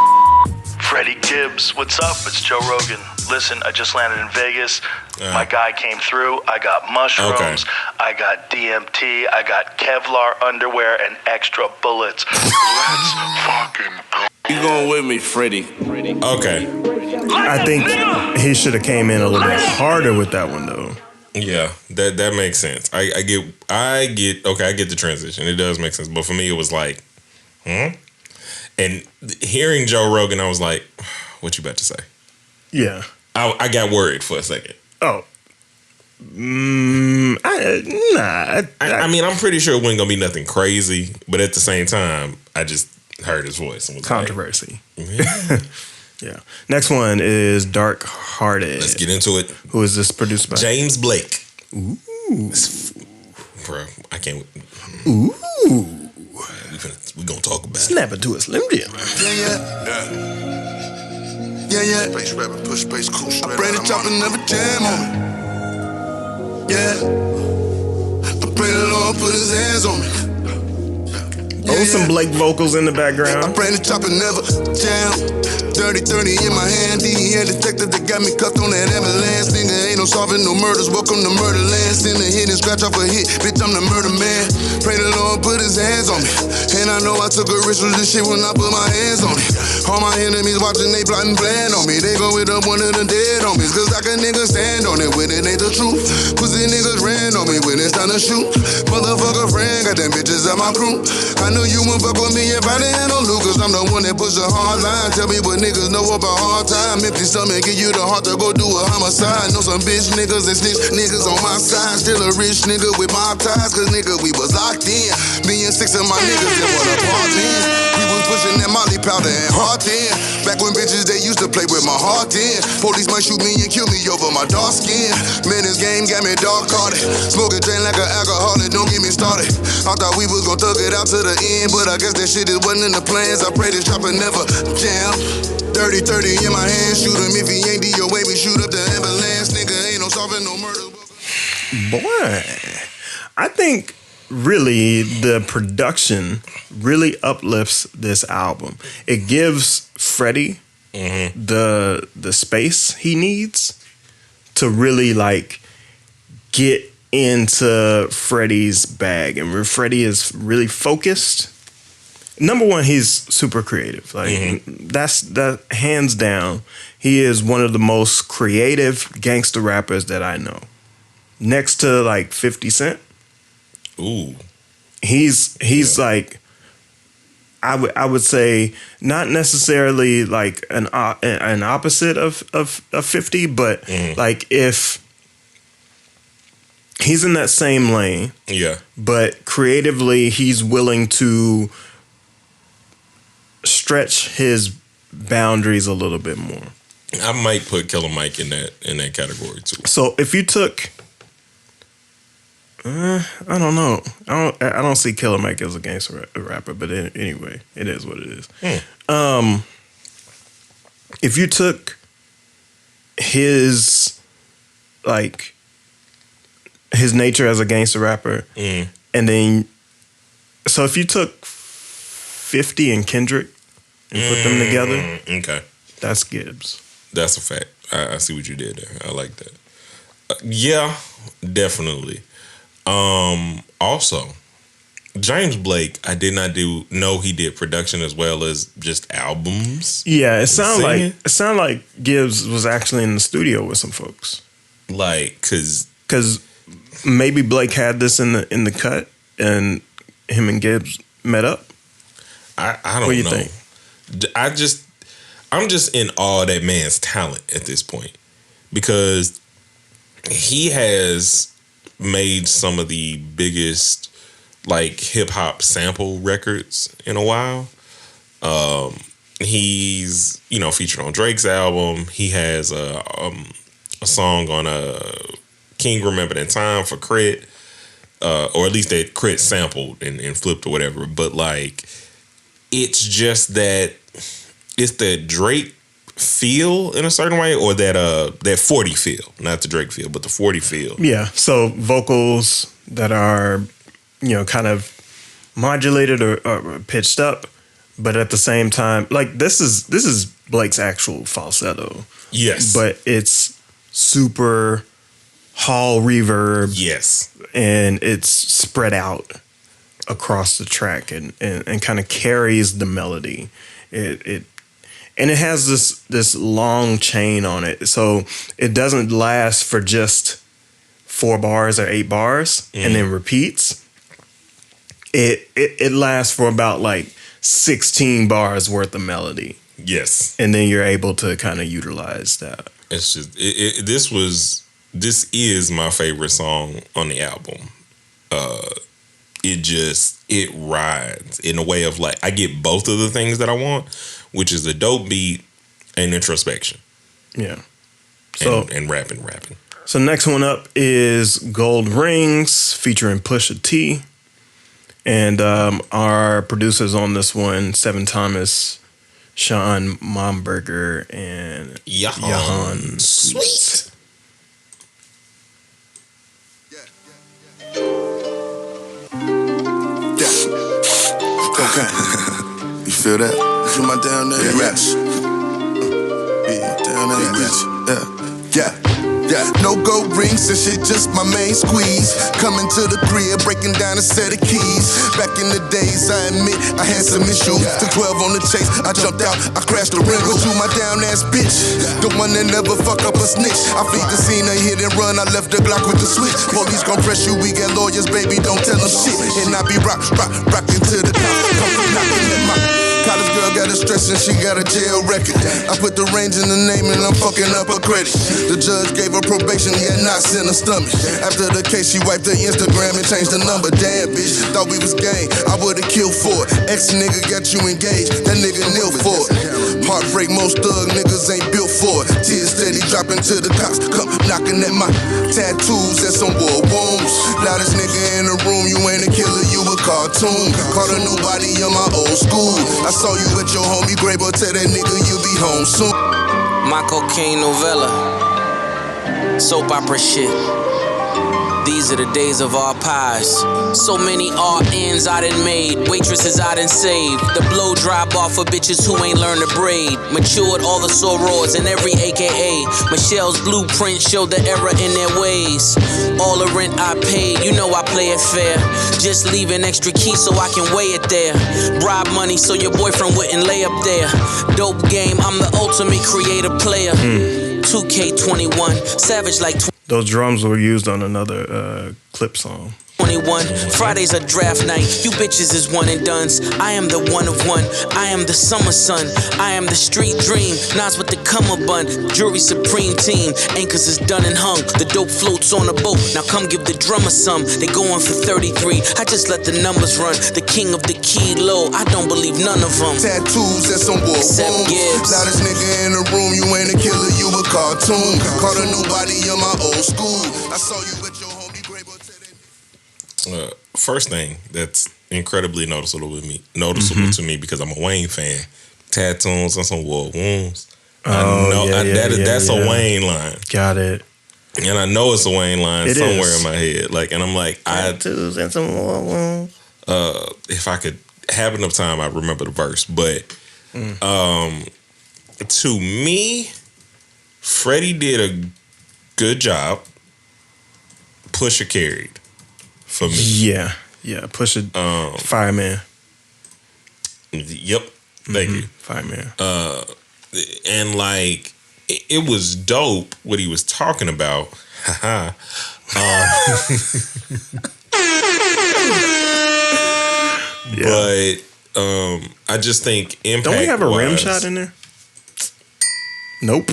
Freddie Gibbs. Gibbs. What's up? It's Joe Rogan. Listen, I just landed in Vegas. My guy came through. I got mushrooms. I got DMT. I got Kevlar underwear and extra bullets. Let's fucking go. You going with me, Freddie? Okay. I think he should have came in a little bit harder with that one though. Yeah, that makes sense. I get the transition. It does make sense. But for me, it was like, And hearing Joe Rogan, I was like, what you about to say? Yeah. I got worried for a second. Oh. I mean, I'm pretty sure it wasn't going to be nothing crazy. But at the same time, I just heard his voice. And was controversy. Like, yeah. Next one is Dark Hearted. Let's get into it. Who is this produced by? James Blake. Ooh. Bro, I can't. Ooh. We gonna talk about Snap it to a Slim Jim. Yeah. Space rapping, push space, cool. I pray the chopper never jam on me. Yeah. I pray the Lord put his hands on me. Some Blake vocals in the background. I pray the chopper never jam. Dirty 30 in my hand, DEA detective that got me cuffed on that ambulance. Nigga ain't no solving no murders, welcome to murderland. Send a hit and scratch off a hit, bitch I'm the murder man. Pray the Lord put his hands on me. And I know I took a risk with this shit when I put my hands on it. All my enemies watching, they plotting plan on me. They go with up one of the dead homies, cause I can nigga stand on it when it ain't the truth. Pussy niggas ran on me when it's time to shoot. Motherfucker friend, got them bitches at my crew. I knew you wouldn't fuck with me if I didn't have no loot, cause I'm the one that push a hard line. Tell me what niggas know about hard time. Empty stomach, give you the heart to go do a homicide. Know some bitch niggas and snitch niggas on my side. Still a rich nigga with mob ties, cause nigga we was locked in. Me and 6 of my niggas that wanna party. We was pushing that molly powder and hard in. Back when bitches they used to play with my heart in. Police might shoot me and kill me over my dark skin. Man, this game got me dark hearted. Smoking drain like an alcoholic, don't get me started. I thought we was gon' thug it out to the end, but I guess that shit is wasn't in the plans. I pray this chopper never jam. Dirty 30 in my hand, shoot him if he ain't DOA, we shoot up the ambulance. Nigga ain't no solving no murder. Boy, I think really the production really uplifts this album. It gives Freddie the space he needs to really like get into Freddie's bag. And when Freddie is really focused, number one, he's super creative. Like that's hands down. He is one of the most creative gangster rappers that I know. Next to like 50 Cent. Ooh. He's like, I would say not necessarily like an opposite of 50, but like if he's in that same lane. Yeah. But creatively he's willing to stretch his boundaries a little bit more. I might put Killer Mike in that category too. So if you took I don't know. I don't see Killer Mike as a gangster rapper, but anyway, it is what it is. If you took his nature as a gangster rapper, and then so if you took 50 and Kendrick and put them together, okay, that's Gibbs. That's a fact. I see what you did there. I like that. Yeah, definitely. Also, James Blake, I did not know he did production as well as just albums. Yeah, it sounded like Gibbs was actually in the studio with some folks. Like, cause maybe Blake had this in the cut, and him and Gibbs met up. I don't know. What do you think? I'm just in awe of that man's talent at this point, because he has made some of the biggest like hip hop sample records in a while. He's featured on Drake's album. He has a song on King Remembered in Time for Crit, or at least that Crit sampled and flipped or whatever. But like, it's just that it's the Drake feel in a certain way, or that 40 feel, not the Drake feel, but the 40 feel. Yeah. So vocals that are, kind of modulated or pitched up, but at the same time, like this is Blake's actual falsetto. Yes. But it's super hall reverb. Yes. And it's spread out across the track and kind of carries the melody. It has this long chain on it. So it doesn't last for just 4 bars or 8 bars and then repeats. It lasts for about like 16 bars worth of melody. Yes. And then you're able to kind of utilize that. It's just this is my favorite song on the album. It rides in a way of like I get both of the things that I want, which is a dope beat and introspection. Yeah. So and rapping. So next one up is Gold Rings featuring Pusha T. And our producers on this one, Seven Thomas, Sean Momberger, and Jahan Sweet. Okay. You feel that? Feel my down there? Yeah, raps. Yeah, down there, bitch. Yeah. No gold rings and shit, just my main squeeze. Coming to the crib, breaking down a set of keys. Back in the days, I admit I had some issues. Took 12 on the chase, I jumped out, I crashed the rental. But you my down ass bitch, the one that never fuck up a snitch. I feed the scene, a hit and run, I left the Glock with the switch. Police gon' press you, we got lawyers, baby, don't tell them shit. And I be rockin' to the cops, come knocking at my college girl got a stress and she got a jail record. I put the range in the name and I'm fucking up her credit. The judge gave her probation, yeah, knots in her stomach. After the case, she wiped her Instagram and changed the number. Damn, bitch, thought we was gang. I would've killed for it. Ex-nigga got you engaged, that nigga kneel for it. Heartbreak, most thug niggas ain't built for it. Tears steady dropping to the cops, come knocking at my tattoos and some war wounds. Loudest nigga in the room, you ain't a killer, you a cartoon. Caught a new body in my old school. I saw you at your homie grave, but tell that nigga you be home soon. My cocaine novella, soap opera shit. These are the days of our pies. So many RNs I done made, waitresses I done saved. The blow drop off for bitches who ain't learned to braid. Matured all the sorors in every AKA. Michelle's blueprint showed the error in their ways. All the rent I paid, you know I play it fair. Just leave an extra key so I can weigh it there. Bribe money so your boyfriend wouldn't lay up there. Dope game, I'm the ultimate creative player. 2K21, savage like those drums were used on another Clip song. 21. Fridays are draft night. You bitches is one and dones. I am the one of one. I am the summer sun. I am the street dream. Nas with the cummerbund. Jury supreme team. Anchors is done and hung. The dope floats on a boat. Now come give the drummer some. They going for 33. I just let the numbers run. The king of the kilo. I don't believe none of them. Tattoos and some war Except Gibbs. Loudest nigga in the room. You ain't a killer, you a cartoon. Caught a new body in my old school. I saw you with your homie grave. First thing that's incredibly noticeable to me because I'm a Wayne fan. Tattoos and some war wounds. That's a Wayne line. Got it. And I know it's a Wayne line somewhere in my head. Like, and I'm like, tattoos and some war wounds. If I could have enough time, I'd remember the verse. But to me, Freddie did a good job. Pusha carried. For me. Yeah. Pusha Fireman. Yep. Thank you. Fireman. And like it was dope what he was talking about. But I just think impact. Don't we have a rim shot in there? Nope.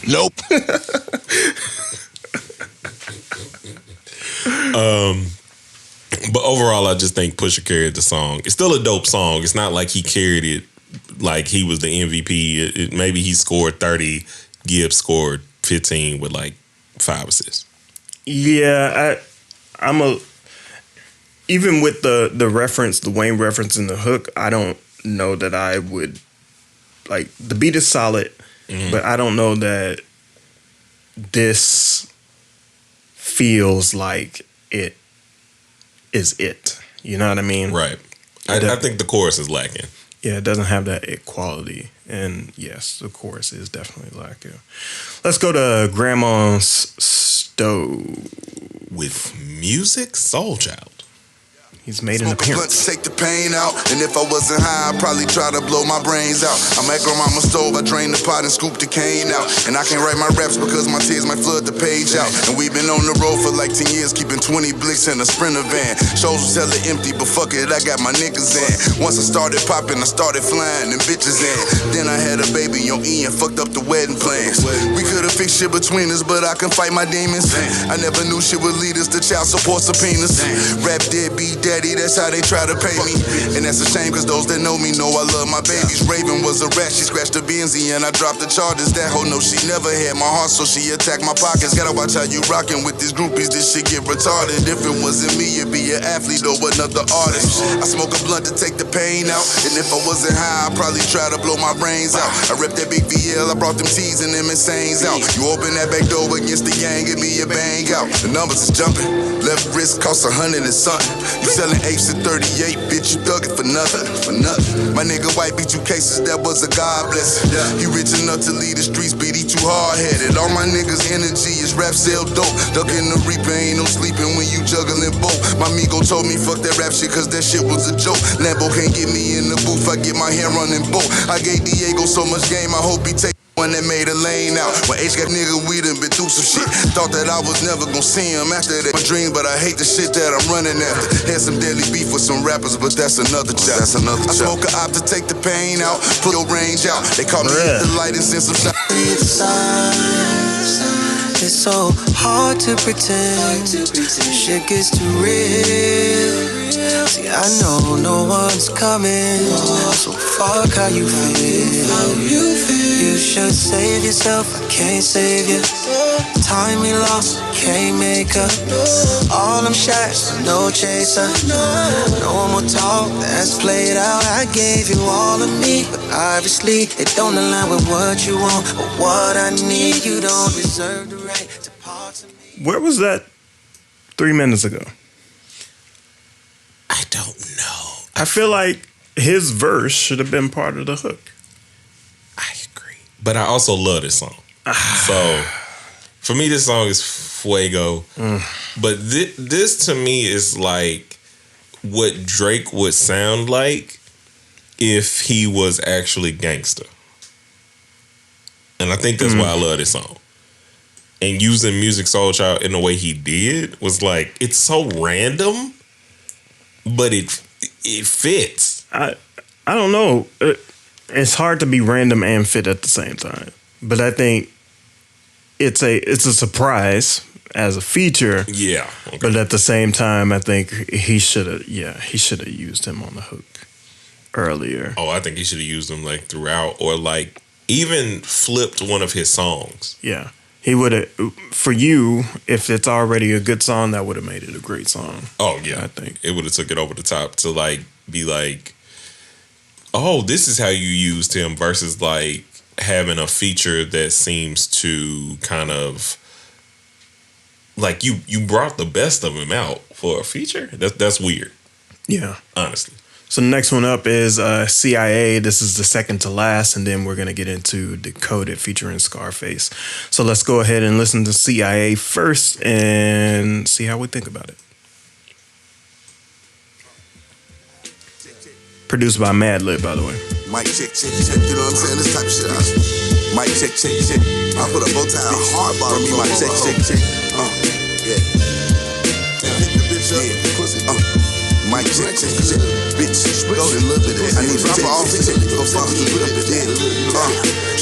Nope. But overall, I just think Pusha carried the song. It's still a dope song. It's not like he carried it like he was the MVP. Maybe he scored 30. Gibbs scored 15 with like 5 assists. Yeah, even with the reference, the Wayne reference in the hook, I don't know that I would like the beat is solid, but I don't know that this feels like it is it. You know what I mean? Right. I think the chorus is lacking. Yeah, it doesn't have that quality. And yes, the chorus is definitely lacking. Let's go to Grandma's Stove. With Music Soul Child. He's made an Smoke a blunt appearance. to take the pain out. And if I wasn't high, I'd probably try to blow my brains out. I'm at grandmama's stove, I drain the pot and scoop the cane out. And I can't write my raps because my tears might flood the page out. And we've been on the road for like 10 years, keeping 20 blicks in a Sprinter van. Shows was hella empty, but fuck it, I got my niggas in. Once I started popping, I started flying and bitches in. Then I had a baby on E and fucked up the wedding plans. We could've fixed shit between us, but I can fight my demons. I never knew shit would lead us to child support subpoenas. Rap deadbeat daddy, that's how they try to pay me. And that's a shame, cause those that know me know I love my babies. Raven was a rat, she scratched the Benzie and I dropped the charges. That hoe know she never had my heart, so she attacked my pockets. Gotta watch how you rockin' with these groupies, this shit get retarded. If it wasn't me, it'd be an athlete or another artist. I smoke a blunt to take the pain out. And if I wasn't high, I'd probably try to blow my brains out. I ripped that big VL, I brought them T's and them Insanes out. You open that back door against the gang, give me a bang out. The numbers is jumping, left wrist costs 100 and something. You selling apes at 38, bitch, you thug it for nothing, for nothing. My nigga white beat you cases, that was a God blessing. He rich enough to lead the streets, but he too hard-headed. All my niggas' energy is rap sell dope. Ducking the reaper, ain't no sleeping when you juggling both. My amigo told me fuck that rap shit, cause that shit was a joke. Lambo can't get me in the booth, I get my hair running both. I gave Diego so much game, I hope he take one that made a lane out. When H got nigga, we done been through some shit. Thought that I was never gonna see him after that. My dream, but I hate the shit that I'm running after. Had some deadly beef with some rappers, but that's another chapter. That's another chapter. I smoke a op to take the pain out, put your range out. They call me the light and send some shot. It's so hard to pretend. Shit gets too real. See, I know no one's coming, so fuck how you feel. You should save yourself, I can't save you. Time we lost, can't make up. All them shots, no chaser. No one more talk, that's played out. I gave you all of me, but obviously it don't align with what you want or what I need. You don't deserve the right to parts of me. Where was that 3 minutes ago? I don't know. I feel like his verse should have been part of the hook. I agree. But I also love this song. So, for me, this song is fuego. But this to me is like what Drake would sound like if he was actually gangster. And I think that's why I love this song. And using Music Soul Child in the way he did was like, it's so random, but it fits. I don't know. It's hard to be random and fit at the same time. But I think it's a surprise as a feature. Yeah. Okay. But at the same time, I think he should have used him on the hook earlier. Oh, I think he should have used him like throughout, or like even flipped one of his songs. Yeah. He would have, for you, if it's already a good song, that would have made it a great song. Oh, yeah. I think. It would have took it over the top to like be like, oh, this is how you used him, versus like having a feature that seems to kind of like you brought the best of him out for a feature. That's weird. Yeah. Honestly. So the next one up is CIA. This is the second to last, and then we're going to get into Decoded featuring Scarface. So let's go ahead and listen to CIA first and see how we think about it. Produced by Madlib, by the way. Mic check, check, check, you know what I'm saying? This type of shit. Mic check, check, check. I put a bow tie on hard bottom. Me, mic check, check, check. Yeah. Hit the bitch up. Yeah. Pussy. Mic check, check, check. Bitch, go a little bit. I need to drop her off. Go fuck with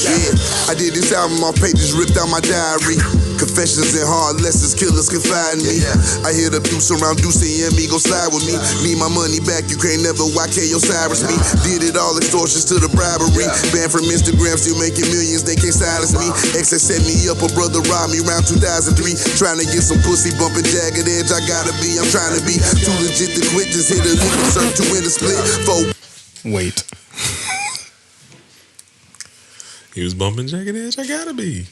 yeah. I did this album on pages ripped out my diary. Confessions and hard lessons, killers confide in me. I hear the deuce around Deuce and me, go slide with me. Need my money back, you can't never YK Osiris me. Did it all, extortions to the bribery. Banned from Instagram, still making millions, they can't silence me. Exes set me up, a brother robbed me around 2003. Trying to get some pussy, bumping jagged edge, I gotta be, I'm trying to be too legit to quit, just hit a liquor, serve two in a split. Wait. He was bumping jagged edge, I gotta be.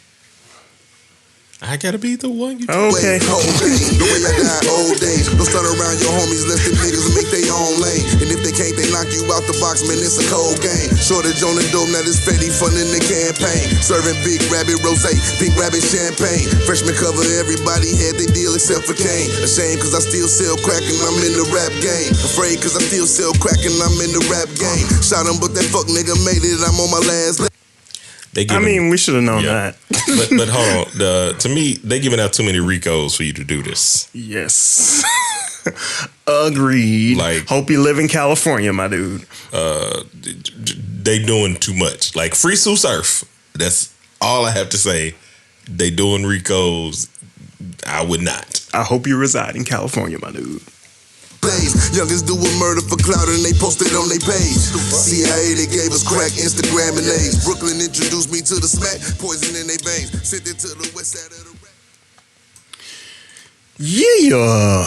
I gotta be the one you Okay. The way I die old days. Don't start around your homies, let them niggas make their own lane. And if they can't, they knock you out the box, man, it's a cold game. Shortage on the dope, now this Freddie funding the campaign. Serving big rabbit rosé, pink rabbit champagne. Freshman cover, everybody had their deal except for Kane. Ashamed cause I still sell crack and I'm in the rap game. Afraid cause I still sell crack and I'm in the rap game. Shot him, but that fuck nigga made it, I'm on my last leg. We should have known that. but hold on. To me, they giving out too many Ricos for you to do this. Yes. Agreed. Like, hope you live in California, my dude. They doing too much. Like free Sue Surf. That's all I have to say. They doing Ricos. I would not. I hope you reside in California, my dude. Youngest do a murder for clout and they posted on their page. CIA, they gave us crack, Instagram and AIDS. Brooklyn introduced me to the smack, poison in their veins. Sent it to the west side of the rap. Yeah.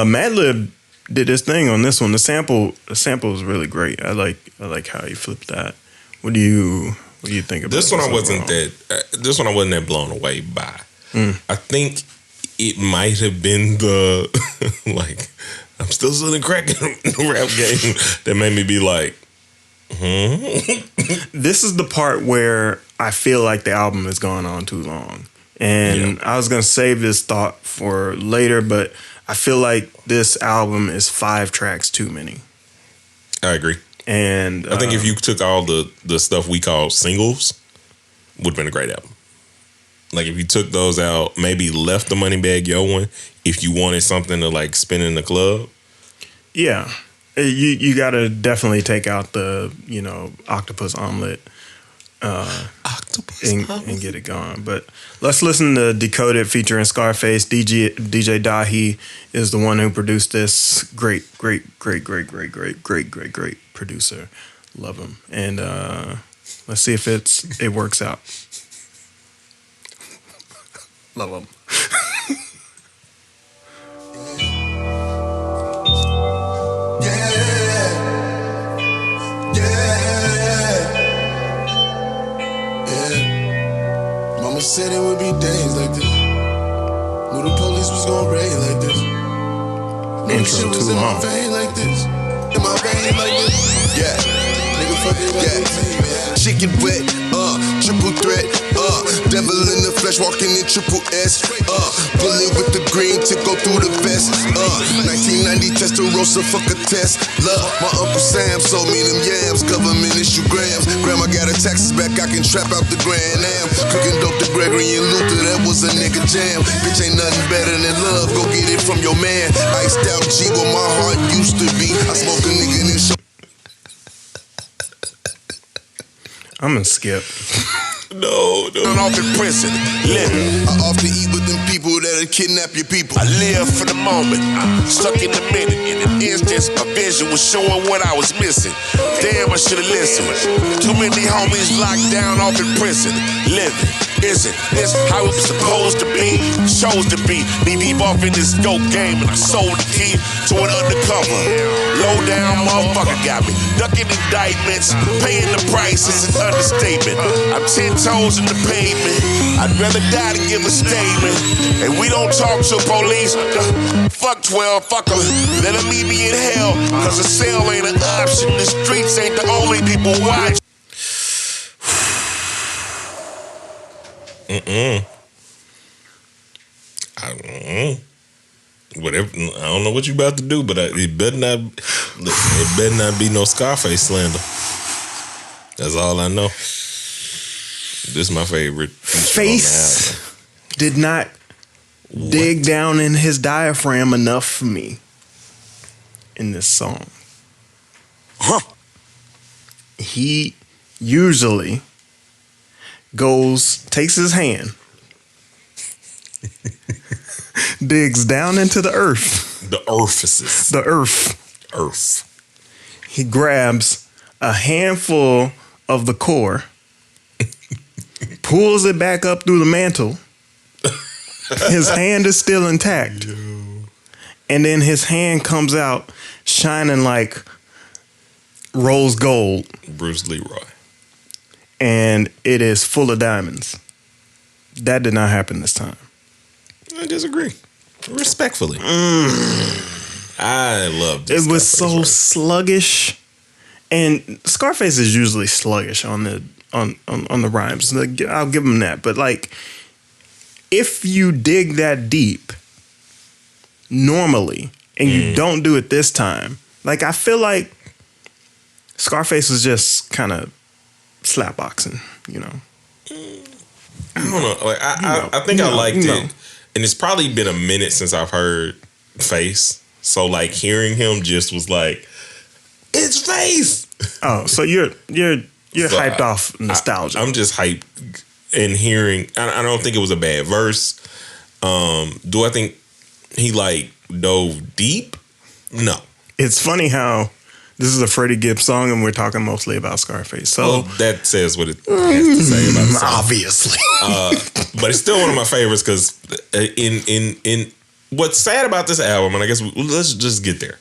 Madlib did his thing on this one. The sample is really great. I like how he flipped that. What do you think about this one? I wasn't that blown away by. I think it might have been the like I'm still selling crack in the rap game that made me be like, This is the part where I feel like the album has gone on too long. And I was going to save this thought for later, but I feel like this album is 5 tracks too many. I agree. And I think if you took all the stuff we call singles, would have been a great album. Like if you took those out, maybe left the Moneybagg Yo one, if you wanted something to like spin in the club. Yeah. You got to definitely take out the, octopus omelet. And get it going. But let's listen to Decoded featuring Scarface. DJ Dahi is the one who produced this. Great producer. Love him. And let's see if it works out. Love him. Said it would be days like this. Knew the police was gonna raid like this. Knew the shit was in my vein like this. In my vein like this. Yeah. Nigga fucking yeah. Chicken wet, triple threat, devil in the flesh walking in triple S, bullet with the green to go through the vest, 1990 Testarossa, fuck a test, love, my Uncle Sam sold me them yams, government issue grams, grandma got her taxes back, I can trap out the Grand Am, cooking dope to Gregory and Luther, that was a nigga jam, bitch ain't nothing better than love, go get it from your man, iced out G where my heart used to be, I smoke a nigga in show. I'm gonna skip. No. I'm off in prison, living. I often eat with them people that'll kidnap your people. I live for the moment, stuck in the minute. In an instance, my vision was showing what I was missing. Damn, I should've listened. Too many homies locked down off in prison, living. Isn't this how it's supposed to be? Chose to be. Knee deep off in this dope game, and I sold the key to an undercover. Low down motherfucker got me. Ducking indictments, paying the price is an understatement. I'm 10 toes in the pavement. I'd rather die than give a statement. And we don't talk to police. Fuck 12, fuck them. Let them meet me in hell. Cause a cell ain't an option. The streets ain't the only people watch. Whatever. I don't know what you about to do, but it better not be no Scarface slander. That's all I know. This is my favorite. Face did not dig down in his diaphragm enough for me in this song. He usually takes his hand, digs down into the earth. The orifices. The earth. He grabs a handful of the core, pulls it back up through the mantle. His hand is still intact. And then his hand comes out shining like rose gold. Bruce Leroy. And it is full of diamonds. That did not happen this time. I disagree. Respectfully. I love this. It was so sluggish. And Scarface is usually sluggish on the rhymes. I'll give him that. But like, if you dig that deep normally and you don't do it this time, like I feel like Scarface was just kind of slapboxing, you know. I don't know. Like I think I liked it, and it's probably been a minute since I've heard Face. So like hearing him just was like, it's Face. Oh, so you're hyped off nostalgia. I'm just hyped and hearing. I don't think it was a bad verse. Do I think he like dove deep? No. It's funny how this is a Freddie Gibbs song and we're talking mostly about Scarface. So that says what it has to say about the song. Obviously. But it's still one of my favorites because in what's sad about this album, and I guess let's just get there.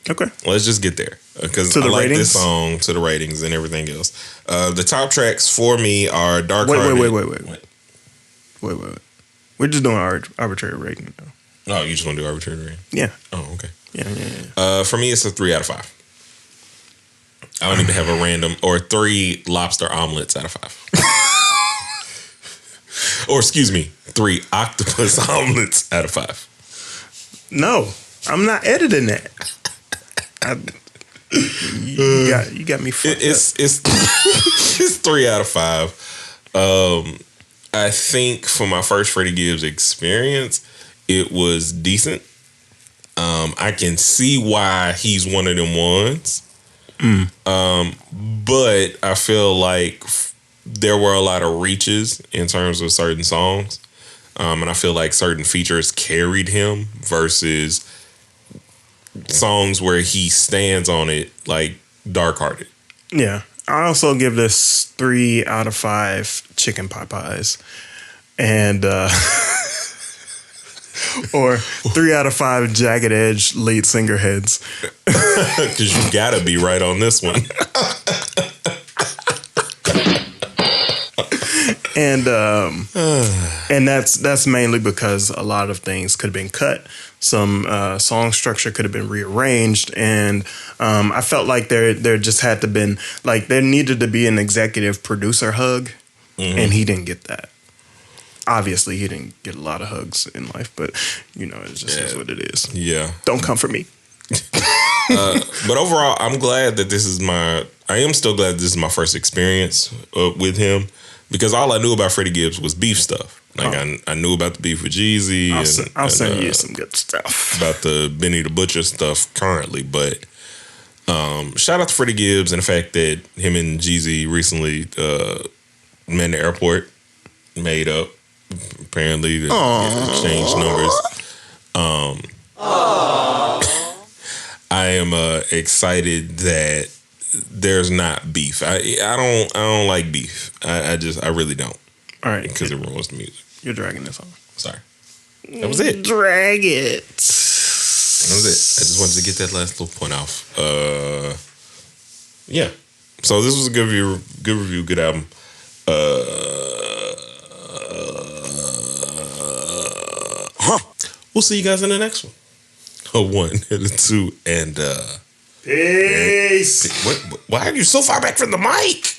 Okay. Let's just get there because I like this song, to the ratings and everything else. The top tracks for me are Dark Hearted. Wait. We're just doing arbitrary rating though. Oh, you just want to do arbitrary rating? Yeah. Oh, okay. Yeah. For me, it's a 3 out of 5. I don't even have a random or 3 lobster omelets out of 5. Or excuse me, 3 octopus omelets out of 5. No, I'm not editing that. You got me fucked it's 3 out of 5. I think for my first Freddie Gibbs experience, it was decent. I can see why he's one of them ones. But I feel like there were a lot of reaches in terms of certain songs. And I feel like certain features carried him versus songs where he stands on it, like Dark Hearted. Yeah. I also give this 3 out of 5 chicken pot pies. And or 3 out of 5 jagged edge lead singer heads. Because you gotta be right on this one. And that's mainly because a lot of things could have been cut. Some song structure could have been rearranged, and I felt like there just had to been like there needed to be an executive producer hug, and he didn't get that. Obviously, he didn't get a lot of hugs in life, but you know, it just is what it is. Yeah, don't come for me. But overall, I'm glad that I am still glad this is my first experience with him. Because all I knew about Freddie Gibbs was beef stuff. Like I knew about the beef with Jeezy. I'll send you some good stuff about the Benny the Butcher stuff currently. But shout out to Freddie Gibbs and the fact that him and Jeezy recently met in the airport, made up. Apparently, exchanged numbers. I am excited that there's not beef. I don't like beef. I really don't. All right, because it ruins the music. You're dragging this on. Sorry. That was it. Drag it. That was it. I just wanted to get that last little point off. Yeah. So this was a good review, good album. We'll see you guys in the next one. A 1 and a 2 and peace. Why are you so far back from the mic?